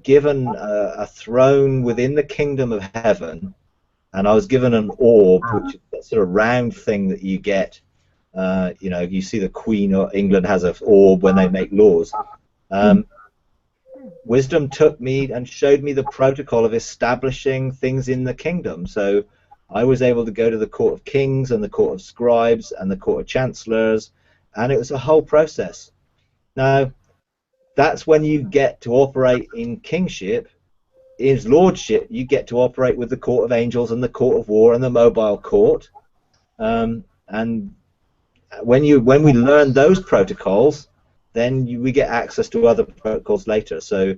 given a throne within the kingdom of heaven, and I was given an orb, which is that sort of round thing that you get. You know, you see the Queen of England has an orb when they make laws. Wisdom took me and showed me the protocol of establishing things in the kingdom. So I was able to go to the court of kings and the court of scribes and the court of chancellors, and it was a whole process. Now, that's when you get to operate in kingship. In lordship, you get to operate with the court of angels and the court of war and the mobile court. And when we learn those protocols, then we get access to other protocols later. So,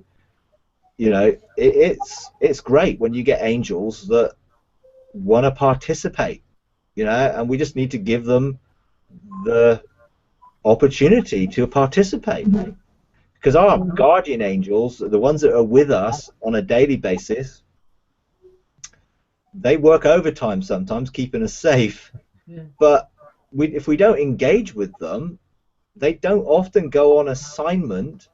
you know, it's great when you get angels that want to participate, you know, and we just need to give them the opportunity to participate. Because our guardian angels, the ones that are with us on a daily basis, they work overtime sometimes, keeping us safe. But if we don't engage with them, they don't often go on assignment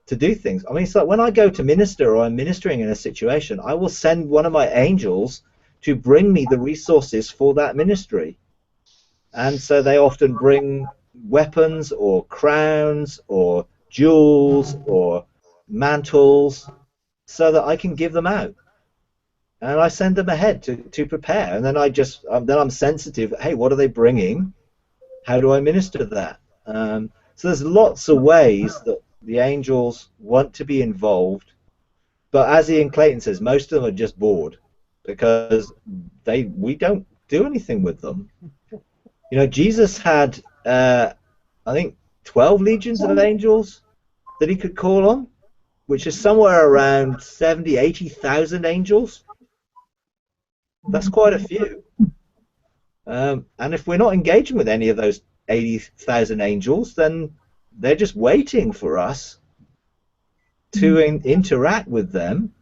to do things. I mean, it's like when I go to minister or I'm ministering in a situation, I will send one of my angels to bring me the resources for that ministry. And so they often bring weapons or crowns or jewels or mantles so that I can give them out. And I send them ahead to prepare. And then I'm sensitive. Hey, what are they bringing? How do I minister that? So there's lots of ways that the angels want to be involved, but as Ian Clayton says, most of them are just bored because we don't do anything with them. You know, Jesus had I think 12 legions of angels that he could call on, which is somewhere around 70,000, 80,000 angels. That's quite a few. And if we're not engaging with any of those 80,000 angels, then they're just waiting for us to interact with them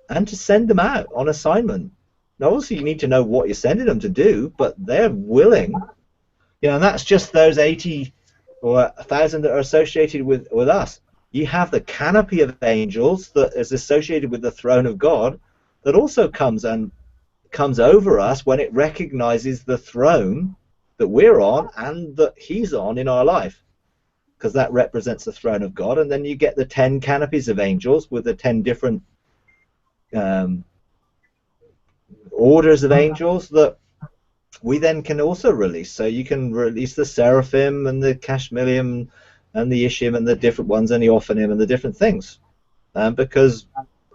and to send them out on assignment. Now, obviously, you need to know what you're sending them to do, but they're willing. And that's just those 80 or 1,000 that are associated with us. You have the canopy of angels that is associated with the throne of God that also comes over us when it recognizes the throne that we're on and that he's on in our life, because that represents the throne of God. And then you get the 10 canopies of angels with the 10 different orders of angels that we then can also release. So you can release the seraphim and the Kashmilium and the Ishim and the different ones and the Ophanim and the different things, because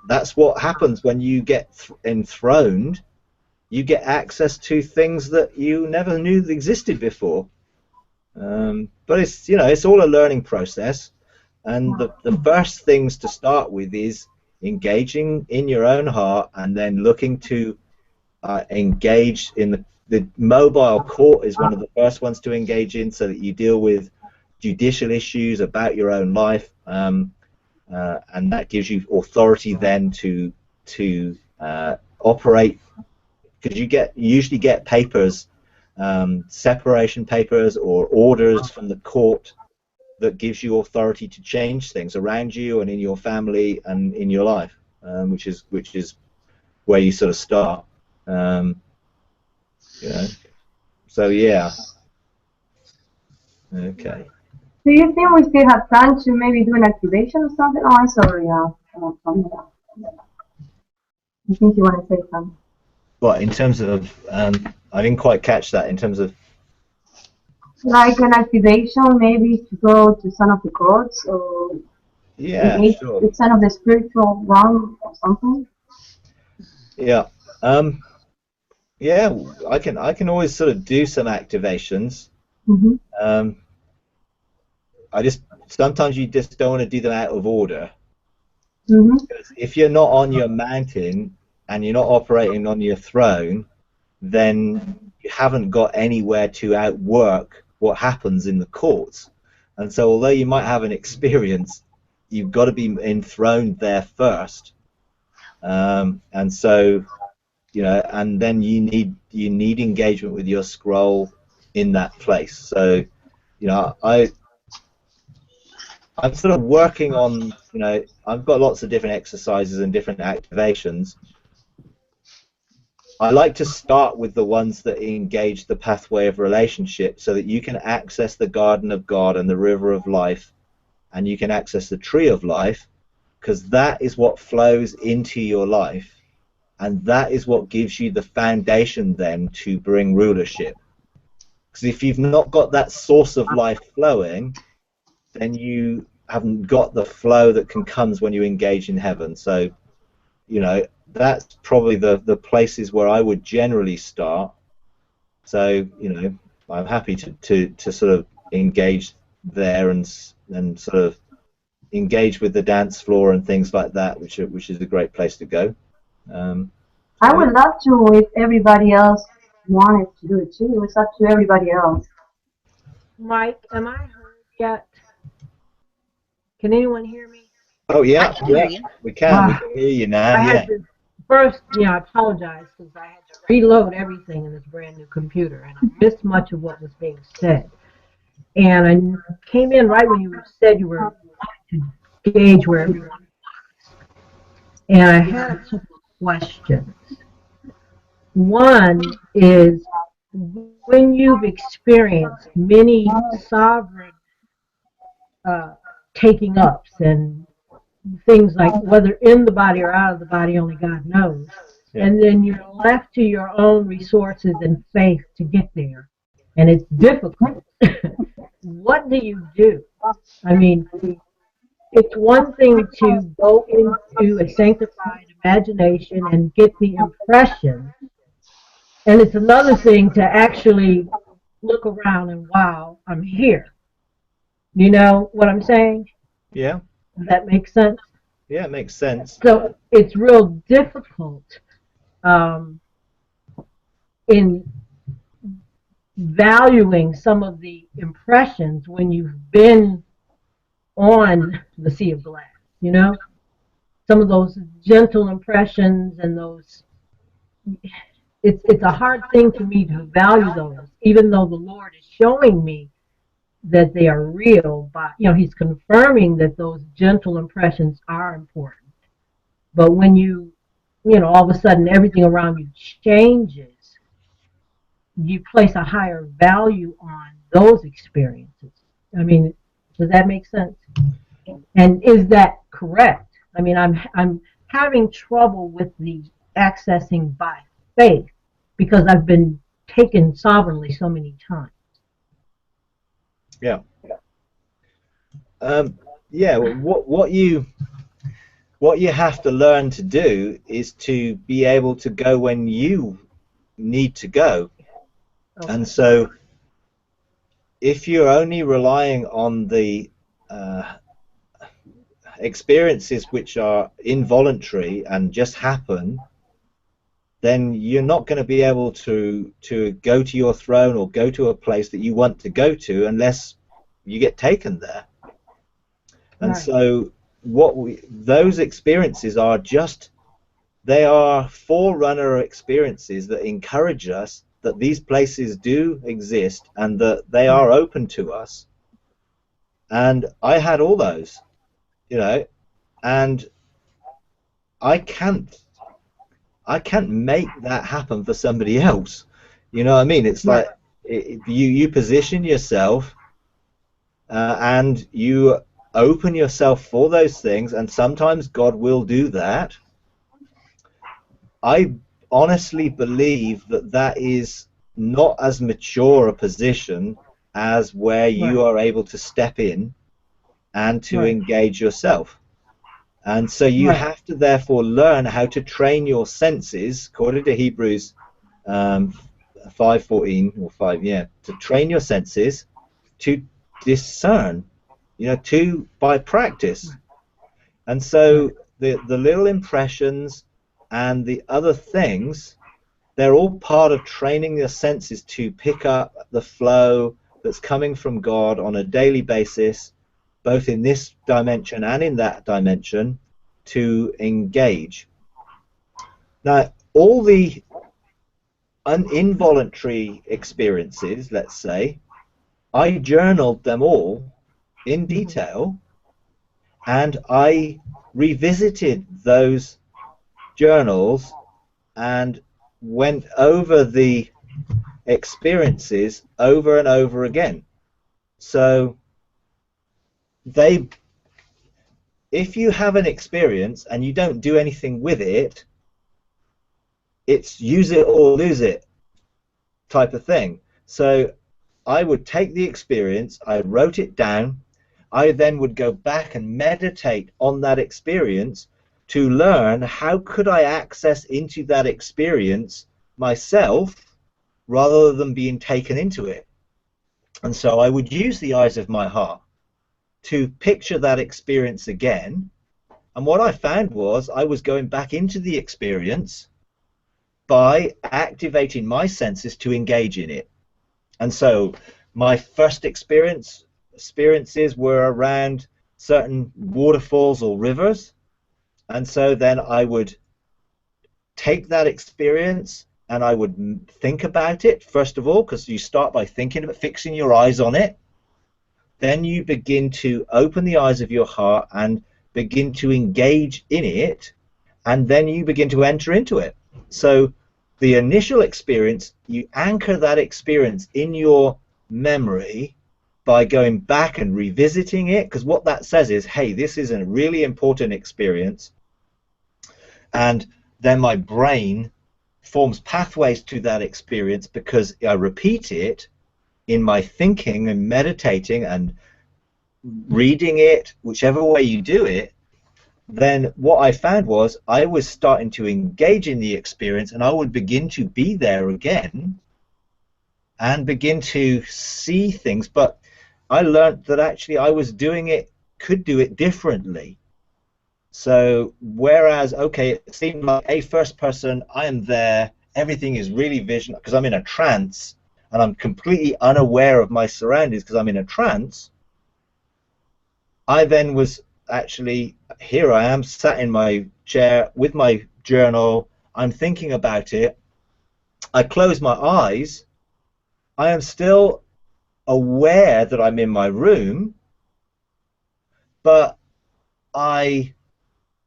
that's what happens when you get enthroned. You get access to things that you never knew existed before. But it's all a learning process, and the first things to start with is engaging in your own heart, and then looking to engage in the mobile court is one of the first ones to engage in, so that you deal with judicial issues about your own life, and that gives you authority then to operate, because you usually get papers, separation papers or orders from the court that gives you authority to change things around you and in your family and in your life, which is where you sort of start. So yeah. Okay. Do you think we still have time to maybe do an activation or something? Oh, I'm sorry. You think you want to say something? What, in terms of, I didn't quite catch that, in terms of... Like an activation, maybe to go to some of the courts, or Yeah, sure. It's some of the spiritual realm or something? Yeah. Yeah, I can always sort of do some activations. Mm-hmm. Sometimes you just don't want to do them out of order. Mm-hmm. Because if you're not on your mountain and you're not operating on your throne, then you haven't got anywhere to outwork what happens in the courts. And so although you might have an experience, you've got to be enthroned there first. And so, and then you need engagement with your scroll in that place. So, I'm sort of working on, I've got lots of different exercises and different activations. I like to start with the ones that engage the pathway of relationship, so that you can access the garden of God and the river of life, and you can access the tree of life, because that is what flows into your life, and that is what gives you the foundation then to bring rulership. Because if you've not got that source of life flowing, then you haven't got the flow that comes when you engage in heaven. So, that's probably the places where I would generally start. So, I'm happy to sort of engage there and sort of engage with the dance floor and things like that, which is a great place to go. I would love to if everybody else wanted to do it too. It's up to everybody else. Mike, am I heard yet? Can anyone hear me? Oh yeah, I can hear you. we can hear you now. I had to first, I apologize because I had to reload everything in this brand new computer, and I missed much of what was being said. And I came in right when you said you were to gauge where everyone was. And I had a couple of questions. One is, when you've experienced many sovereign taking ups and things like whether in the body or out of the body, only God knows, and then you're left to your own resources and faith to get there, and it's difficult. What do you do? I mean, it's one thing to go into a sanctified imagination and get the impression, and it's another thing to actually look around and, wow, I'm here. You know what I'm saying? Yeah. Does that make sense? Yeah, it makes sense. So it's real difficult. in valuing some of the impressions when you've been on the sea of glass, you know? Some of those gentle impressions and those, it's a hard thing for me to value those, even though the Lord is showing me that they are real, but, you know, he's confirming that those gentle impressions are important. But when you know, all of a sudden everything around you changes, you place a higher value on those experiences. I mean, does that make sense? And is that correct? I mean, I'm having trouble with the accessing by faith because I've been taken sovereignly so many times. Yeah. Yeah. Well, what you have to learn to do is to be able to go when you need to go. Okay. And so if you're only relying on the experiences which are involuntary and just happen, then you're not going to be able to go to your throne or go to a place that you want to go to unless you get taken there. And right. So those experiences are just, they are forerunner experiences that encourage us that these places do exist and that they are open to us. And I had all those, you know, and I can't make that happen for somebody else. You know what I mean? It's like you position yourself and you open yourself for those things, and sometimes God will do that. I honestly believe that that is not as mature a position as where you are able to step in and to engage yourself. And so you have to therefore learn how to train your senses, according to Hebrews 5:14 or 5, yeah, to train your senses to discern, you know, by practice. And so the little impressions and the other things, they're all part of training your senses to pick up the flow that's coming from God on a daily basis, both in this dimension and in that dimension, to engage. Now, all the involuntary experiences, let's say, I journaled them all in detail, and I revisited those journals and went over the experiences over and over again. So if you have an experience and you don't do anything with it, it's use it or lose it type of thing. So I would take the experience, I wrote it down, I then would go back and meditate on that experience to learn how could I access into that experience myself rather than being taken into it. And so I would use the eyes of my heart to picture that experience again, and what I found was I was going back into the experience by activating my senses to engage in it. And so my first experiences were around certain waterfalls or rivers, and so then I would take that experience and I would think about it first of all, because you start by thinking about fixing your eyes on it. Then you begin to open the eyes of your heart and begin to engage in it, and then you begin to enter into it. So the initial experience, you anchor that experience in your memory by going back and revisiting it, because what that says is, hey, this is a really important experience, and then my brain forms pathways to that experience because I repeat it in my thinking and meditating and reading it, whichever way you do it. Then what I found was I was starting to engage in the experience, and I would begin to be there again and begin to see things. But I learned that actually I was could do it differently. So whereas, okay, it seemed like a first person, I am there, everything is really vision, because I'm in a trance and I'm completely unaware of my surroundings because I'm in a trance. I then was actually, here I am sat in my chair with my journal, I'm thinking about it, I close my eyes, I am still aware that I'm in my room, but I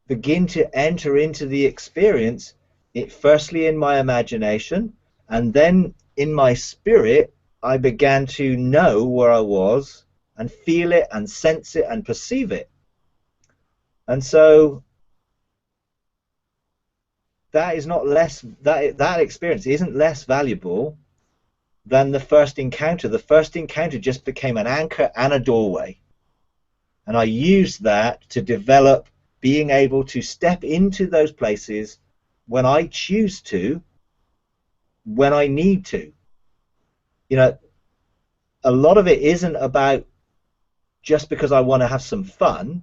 begin to enter into the experience, it firstly in my imagination, and then in my spirit I began to know where I was and feel it and sense it and perceive it. And so that is not less, that experience isn't less valuable than the first encounter. The first encounter just became an anchor and a doorway, and I used that to develop being able to step into those places when I choose to, when I need to. You know, a lot of it isn't about just because I want to have some fun.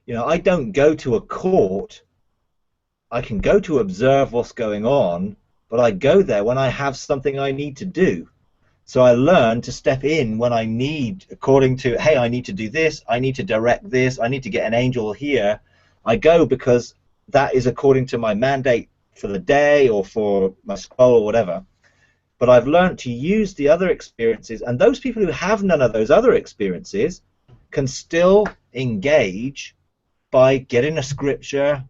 You know, I don't go to a court. I can go to observe what's going on, but I go there when I have something I need to do. So I learn to step in when I need, according to, hey, I need to do this, I need to direct this, I need to get an angel here. I go because that is according to my mandate for the day or for my scroll or whatever. But I've learned to use the other experiences, and those people who have none of those other experiences can still engage by getting a scripture.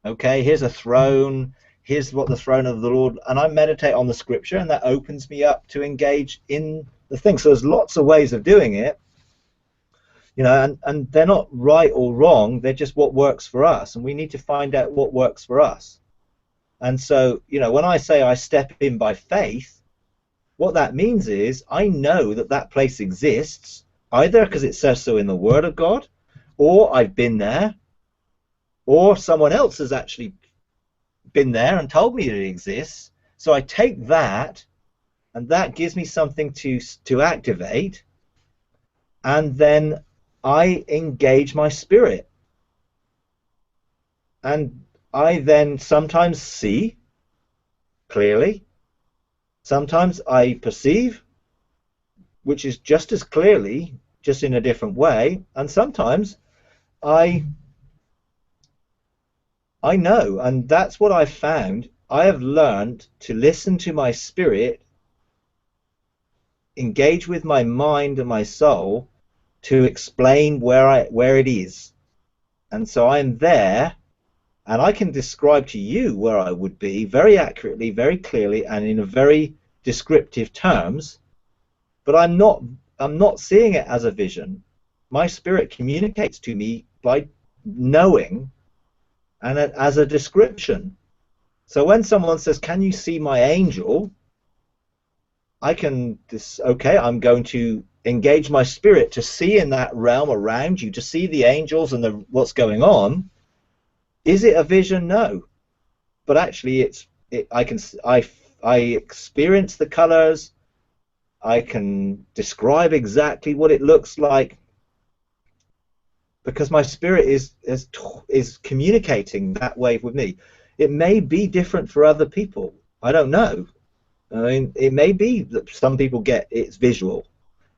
Okay, here's a throne, here's what the throne of the Lord, and I meditate on the scripture, and that opens me up to engage in the thing. So there's lots of ways of doing it, you know, and they're not right or wrong, they're just what works for us, and we need to find out what works for us. And so, you know, when I say I step in by faith, what that means is I know that that place exists, either because it says so in the Word of God, or I've been there, or someone else has actually been there and told me that it exists. So I take that, and that gives me something to activate, and then I engage my spirit, and I then sometimes see clearly, sometimes I perceive, which is just as clearly, just in a different way, and sometimes I know, and that's what I've found. I have learned to listen to my spirit, engage with my mind and my soul to explain where it is. And so I'm there, and I can describe to you where I would be very accurately, very clearly, and in a very descriptive terms, but I'm not seeing it as a vision. My spirit communicates to me by knowing and as a description. So when someone says, can you see my angel, I can, okay, I'm going to engage my spirit to see in that realm around you, to see the angels and what's going on. Is it a vision? No. But actually I experience the colors, I can describe exactly what it looks like, because my spirit is communicating that way with me. It may be different for other people. I don't know. I mean, it may be that some people get it's visual,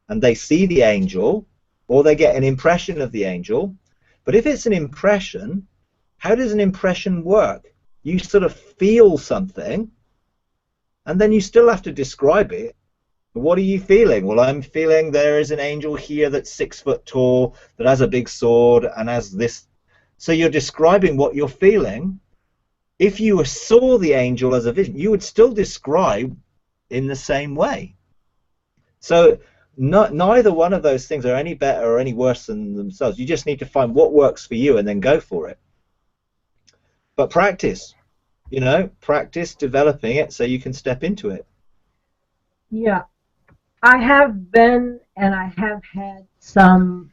and they see the angel, or they get an impression of the angel. But if it's an impression, how does an impression work? You sort of feel something, and then you still have to describe it. What are you feeling? Well, I'm feeling there is an angel here that's 6 foot tall, that has a big sword and has this. So you're describing what you're feeling. If you saw the angel as a vision, you would still describe in the same way. So neither one of those things are any better or any worse than themselves. You just need to find what works for you and then go for it. But practice, you know, practice developing it so you can step into it. Yeah. I have been, and I have had some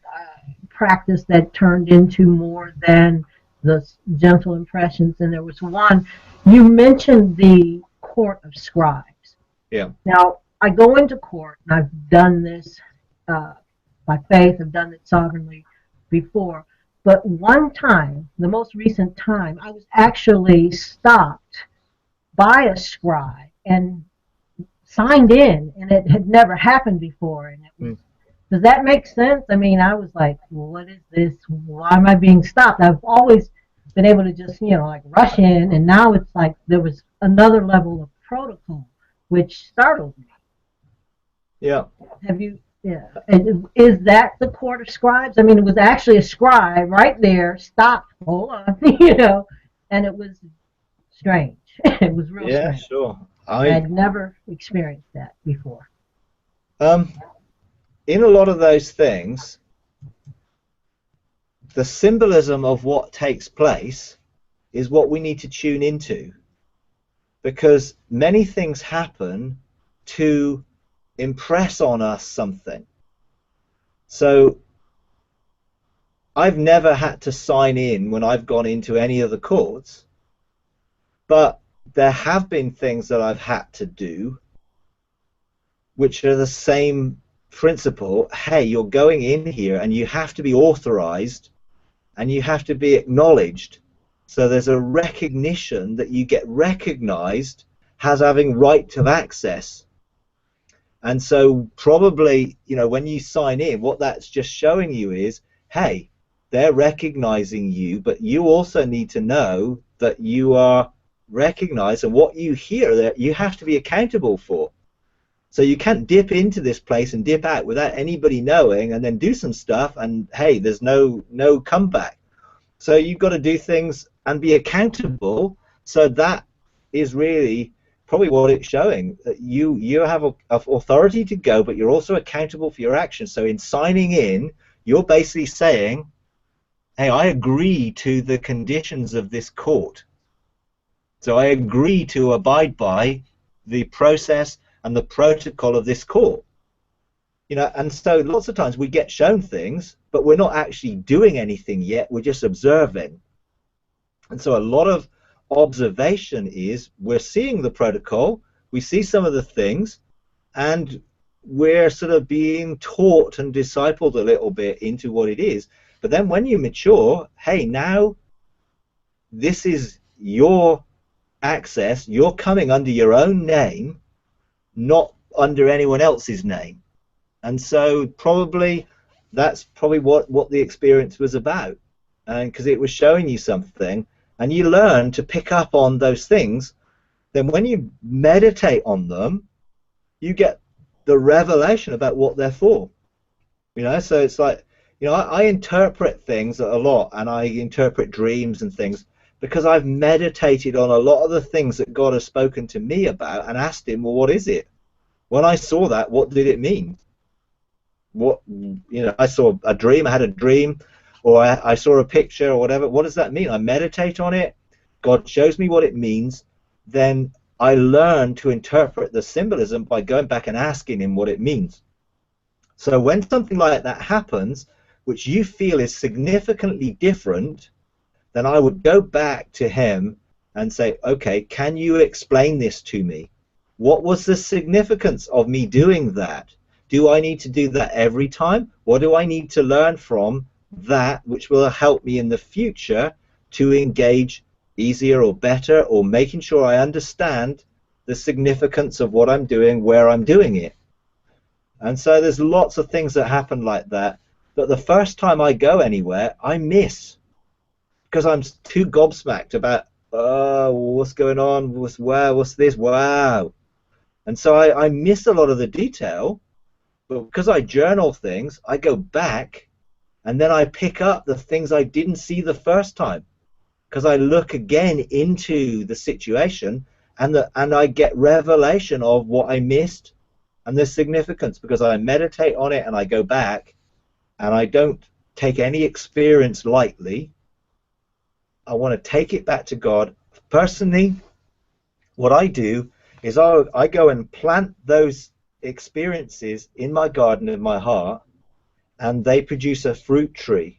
practice that turned into more than the gentle impressions. And there was one, you mentioned the court of scribes. Yeah. Now, I go into court, and I've done this by faith, I've done it sovereignly before. But one time, the most recent time, I was actually stopped by a scribe and signed in, and it had never happened before. And it was, does that make sense? I mean, I was like, well, what is this? Why am I being stopped? I've always been able to just, like rush in, and now it's like there was another level of protocol, which startled me. Yeah. Have you? Yeah. And is that the court of scribes? I mean, it was actually a scribe right there, stopped, hold on, and it was strange. It was real strange. Yeah, sure. I'd never experienced that before. In a lot of those things, the symbolism of what takes place is what we need to tune into, because many things happen to impress on us something. So I've never had to sign in when I've gone into any of the courts, but there have been things that I've had to do which are the same principle. Hey, you're going in here and you have to be authorized and you have to be acknowledged. So there's a recognition that you get recognized as having right of access. And so probably, when you sign in, what that's just showing you is, hey, they're recognizing you, but you also need to know that you are recognized, and what you hear that you have to be accountable for. So you can't dip into this place and dip out without anybody knowing, and then do some stuff, and hey, there's no comeback. So you've got to do things and be accountable. So that is really probably what it's showing, that you have a authority to go, but you're also accountable for your actions. So in signing in, you're basically saying, hey, I agree to the conditions of this court. So I agree to abide by the process and the protocol of this court. And so lots of times we get shown things, but we're not actually doing anything yet, we're just observing. And so a lot of observation is, we're seeing the protocol, we see some of the things, and we're sort of being taught and discipled a little bit into what it is. But then when you mature, hey, now this is your access, you're coming under your own name, not under anyone else's name. And so probably that's probably what the experience was about, and because it was showing you something and you learn to pick up on those things, then when you meditate on them, you get the revelation about what they're for. So it's like, I interpret things a lot, and I interpret dreams and things because I've meditated on a lot of the things that God has spoken to me about, and asked him, well, what is it? When I saw that, what did it mean? I saw a dream, I had a dream, or I saw a picture or whatever. What does that mean? I meditate on it, God shows me what it means, then I learn to interpret the symbolism by going back and asking him what it means. So when something like that happens, which you feel is significantly different, then I would go back to him and say, okay, can you explain this to me? What was the significance of me doing that? Do I need to do that every time? What do I need to learn from that which will help me in the future to engage easier or better, or making sure I understand the significance of what I'm doing, where I'm doing it? And so there's lots of things that happen like that, but the first time I go anywhere, I miss, because I'm too gobsmacked about, what's going on, what's this, wow. And so I miss a lot of the detail, but because I journal things, I go back and then I pick up the things I didn't see the first time, because I look again into the situation, and I get revelation of what I missed and the significance, because I meditate on it and I go back, and I don't take any experience lightly. I want to take it back to God. Personally, what I do is I go and plant those experiences in my garden, in my heart, and they produce a fruit tree.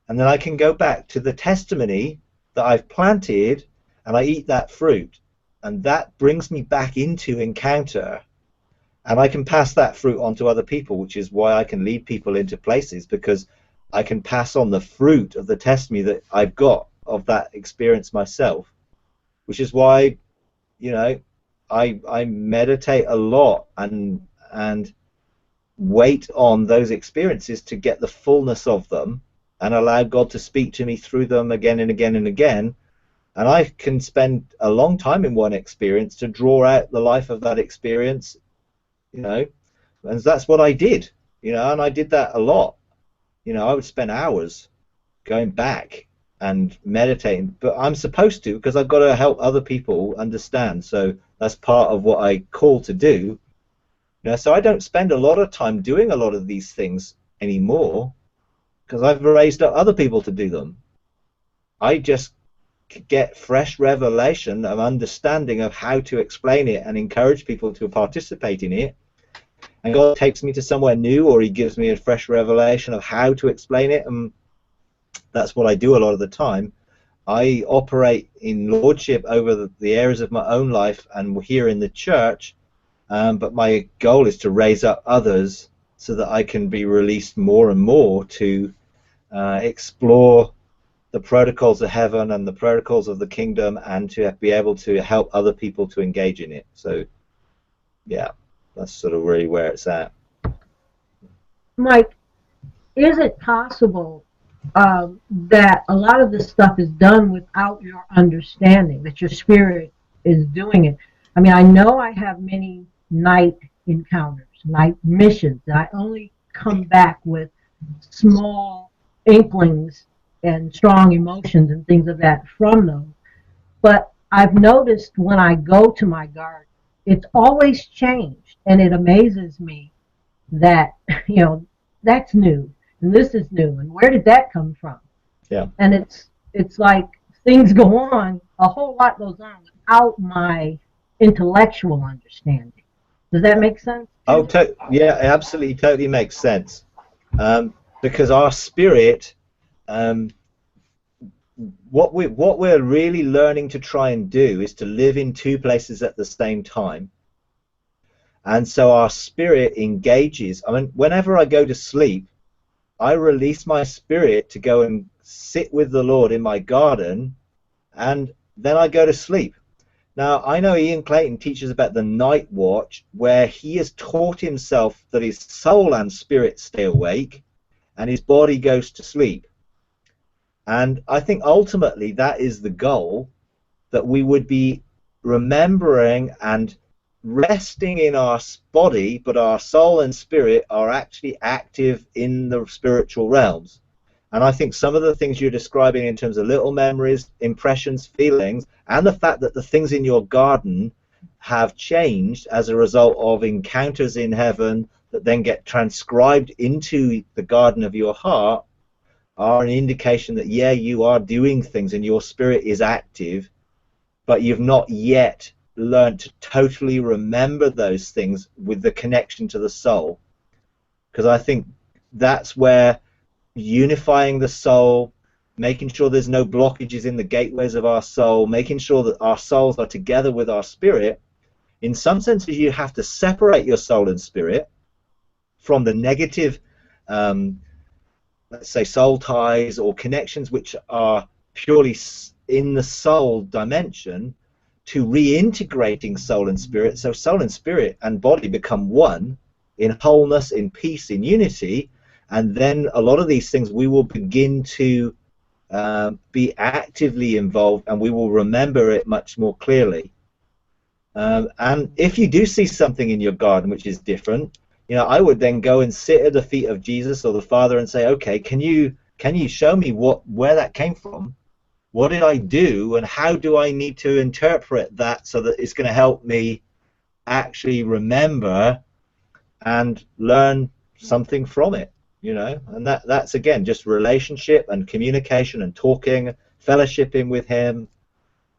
And then I can go back to the testimony that I've planted, and I eat that fruit, and that brings me back into encounter, and I can pass that fruit on to other people, which is why I can lead people into places, because I can pass on the fruit of the testimony that I've got of that experience myself, which is why you know, I meditate a lot and wait on those experiences to get the fullness of them and allow God to speak to me through them again and again and again. And I can spend a long time in one experience to draw out the life of that experience, you know, and that's what I did, you know, and I did that a lot. You know, I would spend hours going back and meditating, but I'm supposed to, because I've got to help other people understand. So that's part of what I call to do. You know, so I don't spend a lot of time doing a lot of these things anymore because I've raised up other people to do them. I just get fresh revelation of understanding of how to explain it and encourage people to participate in it. And God takes me to somewhere new, or he gives me a fresh revelation of how to explain it, and that's what I do a lot of the time. I operate in lordship over the areas of my own life and here in the church, but my goal is to raise up others so that I can be released more and more to explore the protocols of heaven and the protocols of the kingdom, and to be able to help other people to engage in it. So yeah, that's sort of really where it's at. Mike, is it possible that a lot of this stuff is done without your understanding, that your spirit is doing it? I mean, I know I have many night encounters, night missions, and I only come back with small inklings and strong emotions and things of that from them. But I've noticed when I go to my garden, it's always changed, and it amazes me that, you know, that's new, and this is new, and where did that come from? Yeah. And it's like things go on, a whole lot goes on without my intellectual understanding. Does that make sense? Oh, yeah, it absolutely, totally makes sense. Because our spirit, what we're really learning to try and do is to live in two places at the same time. And so our spirit engages. I mean, whenever I go to sleep, I release my spirit to go and sit with the Lord in my garden, and then I go to sleep. Now, I know Ian Clayton teaches about the night watch, where he has taught himself that his soul and spirit stay awake and his body goes to sleep. And I think ultimately that is the goal, that we would be remembering and resting in our body, but our soul and spirit are actually active in the spiritual realms. And I think some of the things you're describing in terms of little memories, impressions, feelings, and the fact that the things in your garden have changed as a result of encounters in heaven that then get transcribed into the garden of your heart are an indication that, yeah, you are doing things and your spirit is active, but you've not yet learned to totally remember those things with the connection to the soul. Because I think that's where unifying the soul, making sure there's no blockages in the gateways of our soul, making sure that our souls are together with our spirit, in some senses you have to separate your soul and spirit from the negative, let's say, soul ties or connections which are purely in the soul dimension, to reintegrating soul and spirit, so soul and spirit and body become one in wholeness, in peace, in unity. And then a lot of these things we will begin to be actively involved, and we will remember it much more clearly. And if you do see something in your garden which is different, you know, I would then go and sit at the feet of Jesus or the Father and say, okay, can you show me where that came from? What did I do, and how do I need to interpret that so that it's going to help me actually remember and learn something from it, you know? And that's again just relationship and communication and talking, fellowshipping with him,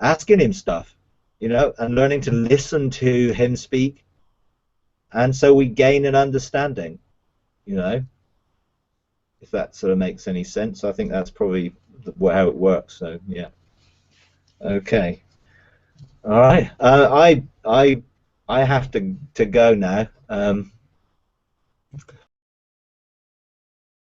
asking him stuff, you know, and learning to listen to him speak. And so we gain an understanding, you know, if that sort of makes any sense. I think that's probably how it works. So yeah. Okay. All right. I have to go now.